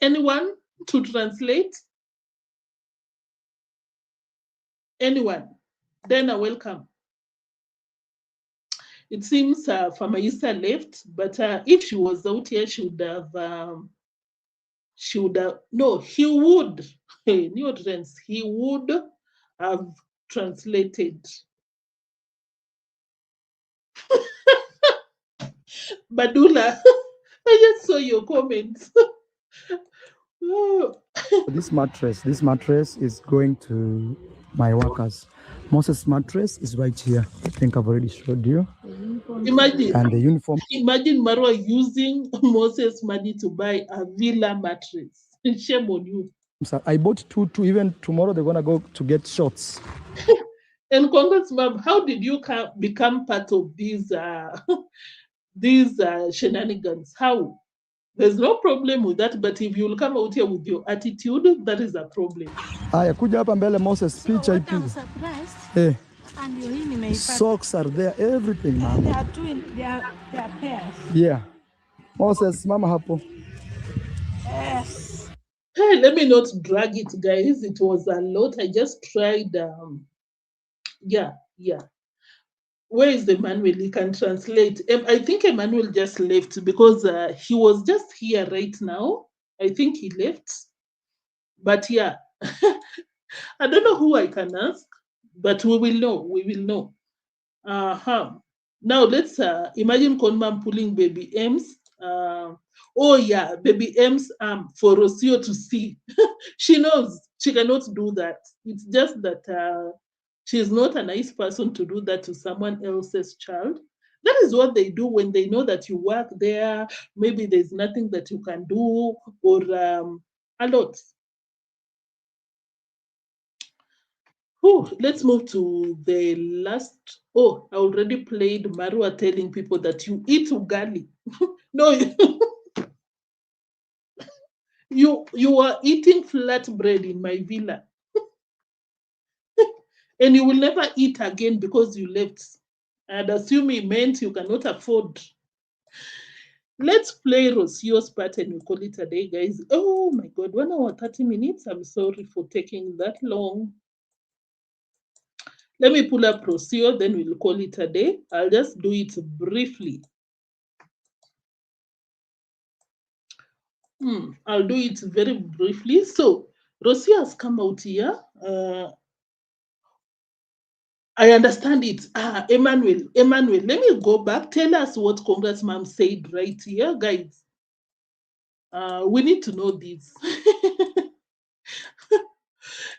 S1: Anyone to translate? Anyone? Then welcome. It seems Famaisa left, but if she was out here, she would have, no, he would, neotrends, he would have translated. Badula, I just saw your comments.
S2: This mattress is going to my workers. Moses' mattress is right here. I think I've already showed you.
S1: Imagine.
S2: And the uniform.
S1: Imagine Marwa using Moses' money to buy a villa mattress. Shame on you.
S2: I bought two. Even tomorrow they're gonna go to get shots.
S1: And Congratsmum, how did you become part of these these shenanigans? How? There's no problem with that, but if you'll come out here with your attitude, that is a problem.
S2: Aya, kuja hapa mbele Moses, picha ipi. Eh. Socks are there, everything, man.
S3: They are they are pairs.
S2: Yeah. Moses, mama hapo.
S3: Yes.
S1: Hey, let me not drag it, guys. It was a lot. I just tried. Yeah. Where is Emmanuel? He can translate. I think Emmanuel just left because he was just here right now. I think he left. But yeah, I don't know who I can ask, but we will know. We will know. Now let's imagine Conmam pulling baby M's. Oh yeah, baby M's for Rocio to see. She knows she cannot do that. It's just that she's not a nice person to do that to someone else's child. That is what they do when they know that you work there. Maybe there's nothing that you can do, or a lot. Let's move to the last. Oh, I already played Marwa telling people that you eat ugali. No, you are eating flatbread in my villa. And you will never eat again because you left. I'd assume it meant you cannot afford. Let's play Rocio's part and we call it a day, guys. Oh my God, 1 hour, 30 minutes. I'm sorry for taking that long. Let me pull up Rocio, then we'll call it a day. I'll just do it briefly. I'll do it very briefly. So Rocio has come out here. I understand it. Emmanuel, let me go back. Tell us what Congratsmum said right here, guys. We need to know this.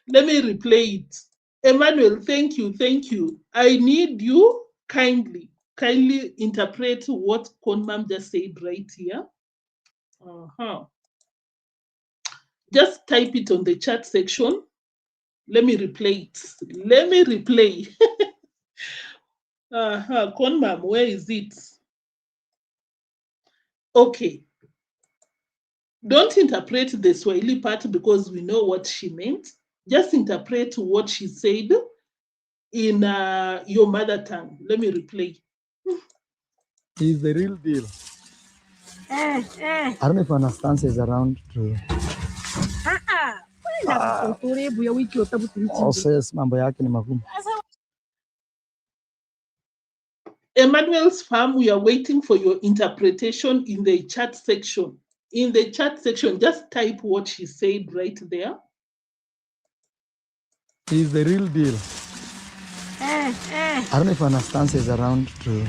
S1: Let me replay it. Emmanuel, thank you. I need you kindly interpret what Conmam just said right here. Just type it on the chat section. Let me replay it. Conmam, where is it? Okay. Don't interpret the Swahili part because we know what she meant. Just interpret what she said in your mother tongue. Let me replay.
S2: He's the real deal. I don't know if Anastasia is around to... Moses mambo yake ni magumu.
S1: Emmanuel's farm, we are waiting for your interpretation in the chat section. In the chat section, just type what she said right there.
S2: He's the real deal. I don't know if Anastasia is around to.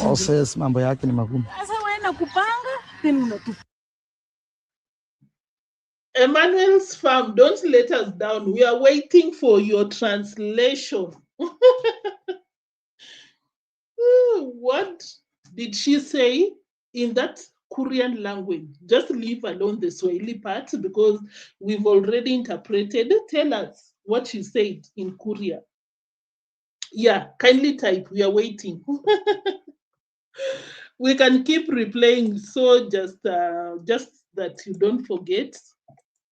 S2: Moses mambo yake ni magumu.
S1: Emmanuel's farm, don't let us down. We are waiting for your translation. What did she say in that Korean language? Just leave alone the Swahili part because we've already interpreted. Tell us what she said in Korea. Yeah, kindly type. We are waiting. We can keep replaying, so just that you don't forget.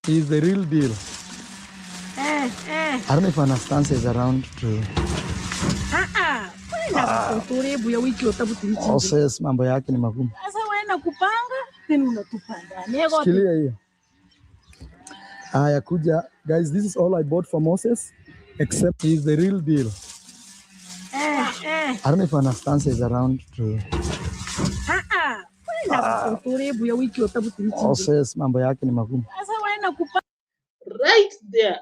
S2: He's the real deal. I don't know if Anastasia is around to. Moses mambo yake ni magumu. Shikilia hiyo. Haya kuja. Guys, this is all I bought for Moses, except he's the real deal. I don't know if Anastasia is around to. Moses mambo yake ni magumu.
S1: Right there.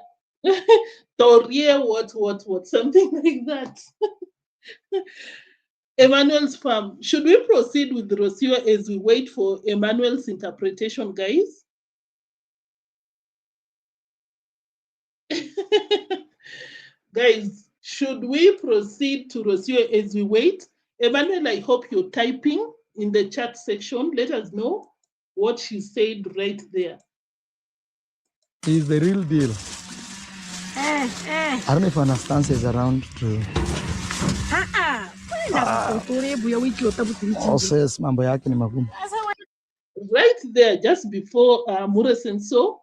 S1: Torie, what, something like that. Emmanuel's farm. Should we proceed with Rocio as we wait for Emmanuel's interpretation, guys? Guys, should we proceed to Rocio as we wait? Emmanuel, I hope you're typing in the chat section. Let us know what she said right there.
S2: He's the real deal. I don't know if Anastasia is around to. Moses mambo yake ni magumu.
S1: Right there, just before Muresenso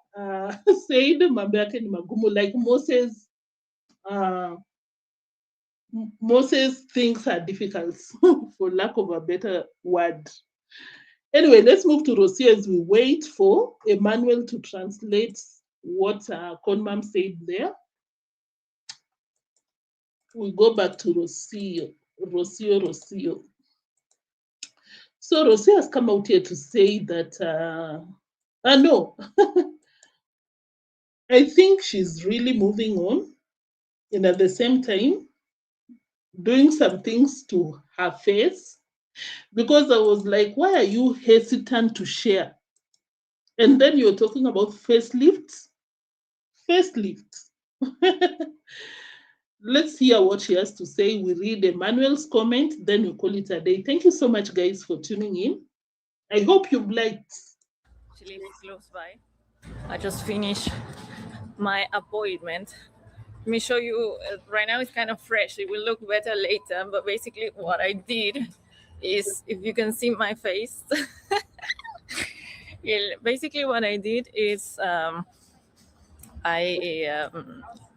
S1: said mambo yake ni magumu, like Moses things are difficult, for lack of a better word. Anyway, let's move to Rocio as we wait for Emmanuel to translate what Conmam said there. We go back to Rocio. So Rocio has come out here to say that, no, I think she's really moving on, and at the same time, doing some things to her face, because I was like, why are you hesitant to share? And then you're talking about facelifts. Let's hear what she has to say. We read Emmanuel's comment, then we call it a day. Thank you so much, guys, for tuning in. I hope you've liked.
S6: She lives close by. I just finished my appointment. Let me show you. Right now it's kind of fresh. It will look better later, but basically what I did is, if you can see my face, basically what I did is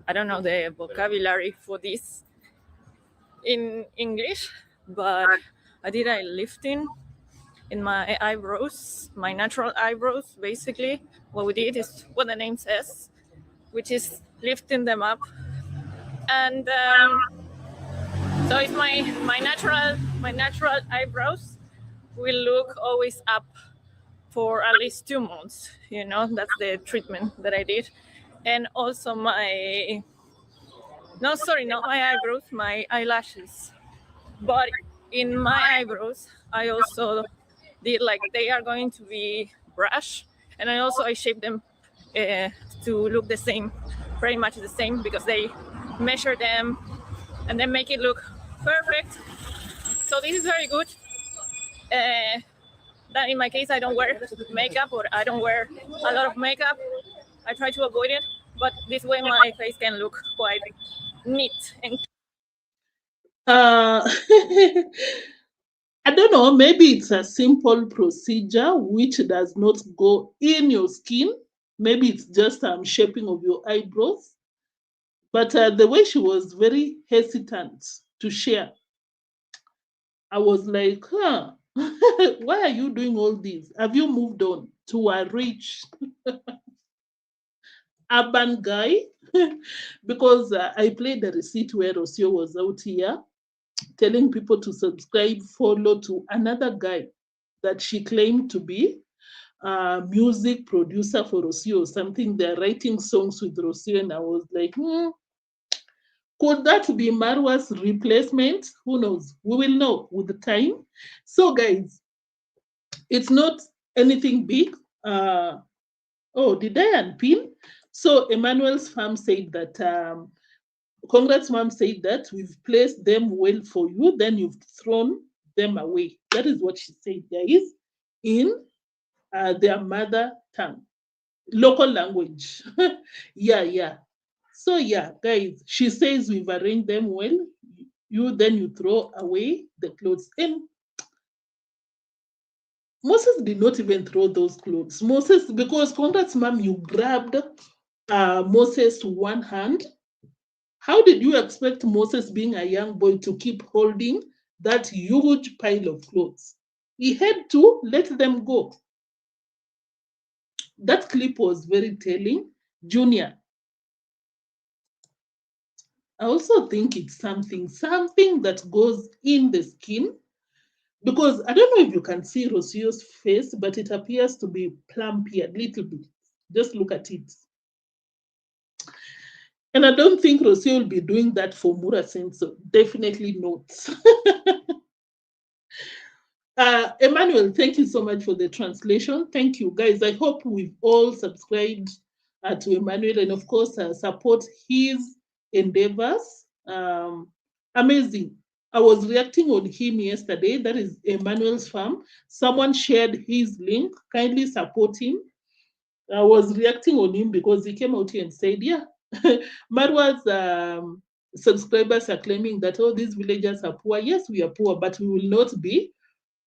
S6: I don't know the vocabulary for this in English, but I did a lifting in my eyebrows, my natural eyebrows. Basically what we did is what the name says, which is lifting them up. And so if my natural eyebrows will look always up for at least 2 months, you know, that's the treatment that I did. And also not my eyebrows, my eyelashes. But in my eyebrows, I also did, like, they are going to be brushed, and I shaped them to look the same, pretty much the same, because they measure them and then make it look perfect. So this is very good. That in my case, I don't wear makeup, or I don't wear a lot of makeup. I try to avoid it, but this way my face can look quite neat and
S1: I don't know, maybe it's a simple procedure which does not go in your skin. Maybe it's just shaping of your eyebrows. But the way she was very hesitant to share, I was like, Why are you doing all this? Have you moved on to a rich urban guy? Because I played the receipt where Rocio was out here telling people to subscribe, follow to another guy that she claimed to be a music producer for Rocio or something. They're writing songs with Rocio, and I was like, could that be Marwa's replacement? Who knows? We will know with the time. So, guys, it's not anything big. Oh, did I unpin? So, Emmanuel's farm said that, congratsmum said that we've placed them well for you, then you've thrown them away. That is what she said, guys, in their mother tongue, local language. Yeah. So yeah, guys, she says we've arranged them well. You throw away the clothes. And Moses did not even throw those clothes. Moses, because congratsmum, you grabbed Moses to one hand. How did you expect Moses, being a young boy, to keep holding that huge pile of clothes? He had to let them go. That clip was very telling. Junior, I also think it's something that goes in the skin, because I don't know if you can see Rocio's face, but it appears to be plumpy a little bit. Just look at it. And I don't think Rocio will be doing that for Mura Senso. Definitely not. Emmanuel, thank you so much for the translation. Thank you, guys. I hope we've all subscribed to Emmanuel, and of course, support his endeavors. Amazing. I was reacting on him yesterday. That is Emmanuel's farm. Someone shared his link. Kindly support him. I was reacting on him because he came out here and said, yeah, Marwa's subscribers are claiming that, oh, these villagers are poor. Yes, we are poor, but we will not be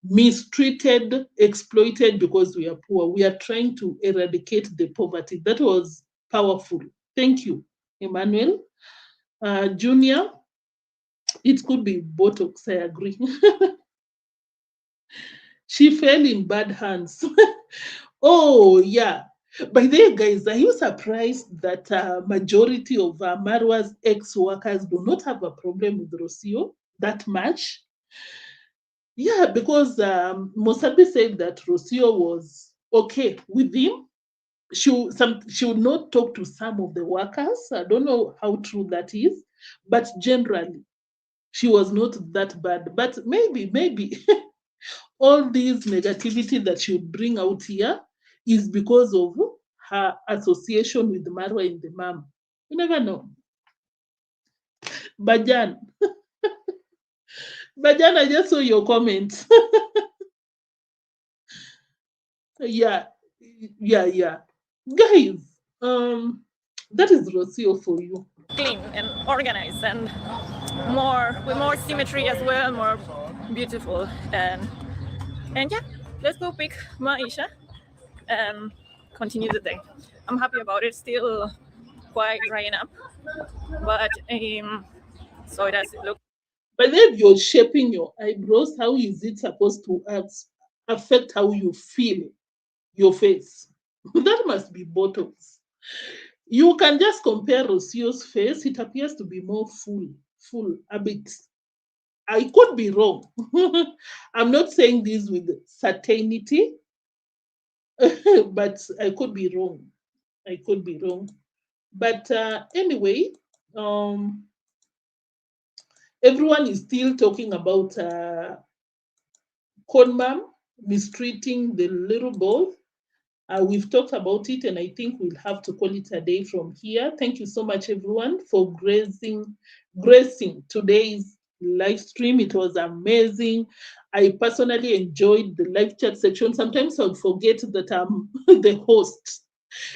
S1: mistreated, exploited because we are poor. We are trying to eradicate the poverty. That was powerful. Thank you, Emmanuel. Junior, it could be Botox, I agree. She fell in bad hands. Oh, yeah. By the way, guys, are you surprised that majority of Marwa's ex-workers do not have a problem with Rocio that much? Yeah, because Mosabi said that Rocio was okay with him. She would not talk to some of the workers. I don't know how true that is, but generally, she was not that bad. But maybe all this negativity that she would bring out here is because of her association with Marwa and the mom. You never know. Bajan. Bajan, I just saw your comment. Yeah. Guys, that is Rocio for you.
S6: Clean and organized and with more symmetry as well, more beautiful. And yeah, let's go pick Maisha and continue the day. I'm happy about it. Still quite drying up, but so does it look.
S1: But then you're shaping your eyebrows. How is it supposed to affect how you feel your face? That must be Botox. You can just compare Rocio's face. It appears to be more full a bit. I could be wrong. I'm not saying this with certainty, but I could be wrong. But anyway, everyone is still talking about Conmam mistreating the little boy. We've talked about it, and I think we'll have to call it a day from here. Thank you so much, everyone, for gracing today's live stream. It was amazing. I personally enjoyed the live chat section. Sometimes I would forget that I'm the host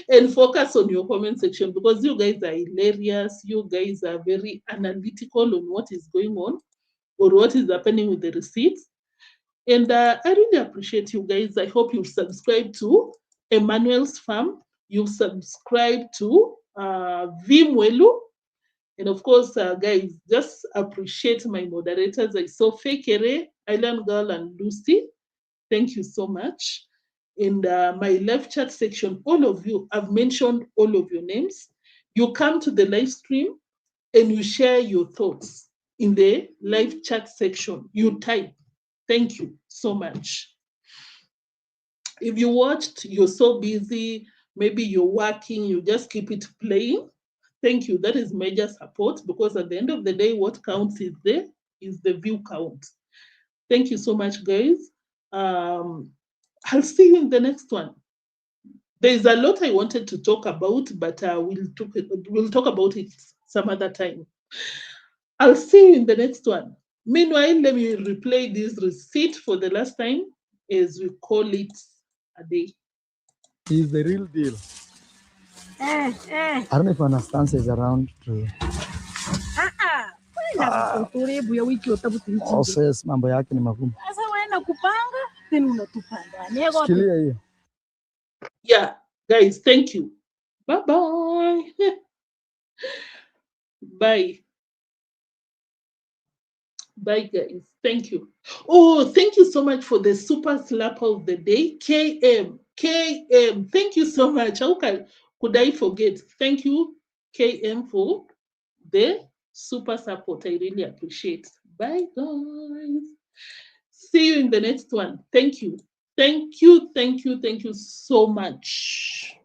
S1: and focus on your comment section, because you guys are hilarious. You guys are very analytical on what is going on or what is happening with the receipts. And I really appreciate you guys. I hope you subscribe to Emmanuel's Farm. You subscribe to Vimwelu. And of course, guys, just appreciate my moderators. I saw Fekere, Island Girl, and Lucy. Thank you so much. In my live chat section, all of you, I've mentioned all of your names. You come to the live stream and you share your thoughts in the live chat section. You type. Thank you so much. If you watched, you're so busy, maybe you're working, you just keep it playing. Thank you. That is major support, because at the end of the day, what counts is the view count. Thank you so much, guys. I'll see you in the next one. There's a lot I wanted to talk about, but we'll talk about it some other time. I'll see you in the next one. Meanwhile, let me replay this receipt for the last time, as we call it a day.
S2: He's the real deal. I don't know if Anastasia is around to. Says mambo yake ni magumu. Sasa wewe kupanga tena unatupanda. Sikilia hiyo.
S1: Yeah, guys, thank you. Bye-bye. Bye. Bye, guys. Thank you. Oh, thank you so much for the super slapper of the day. KM. Thank you so much. How could I forget? Thank you, KM, for the super support. I really appreciate. Bye, guys. See you in the next one. Thank you. Thank you so much.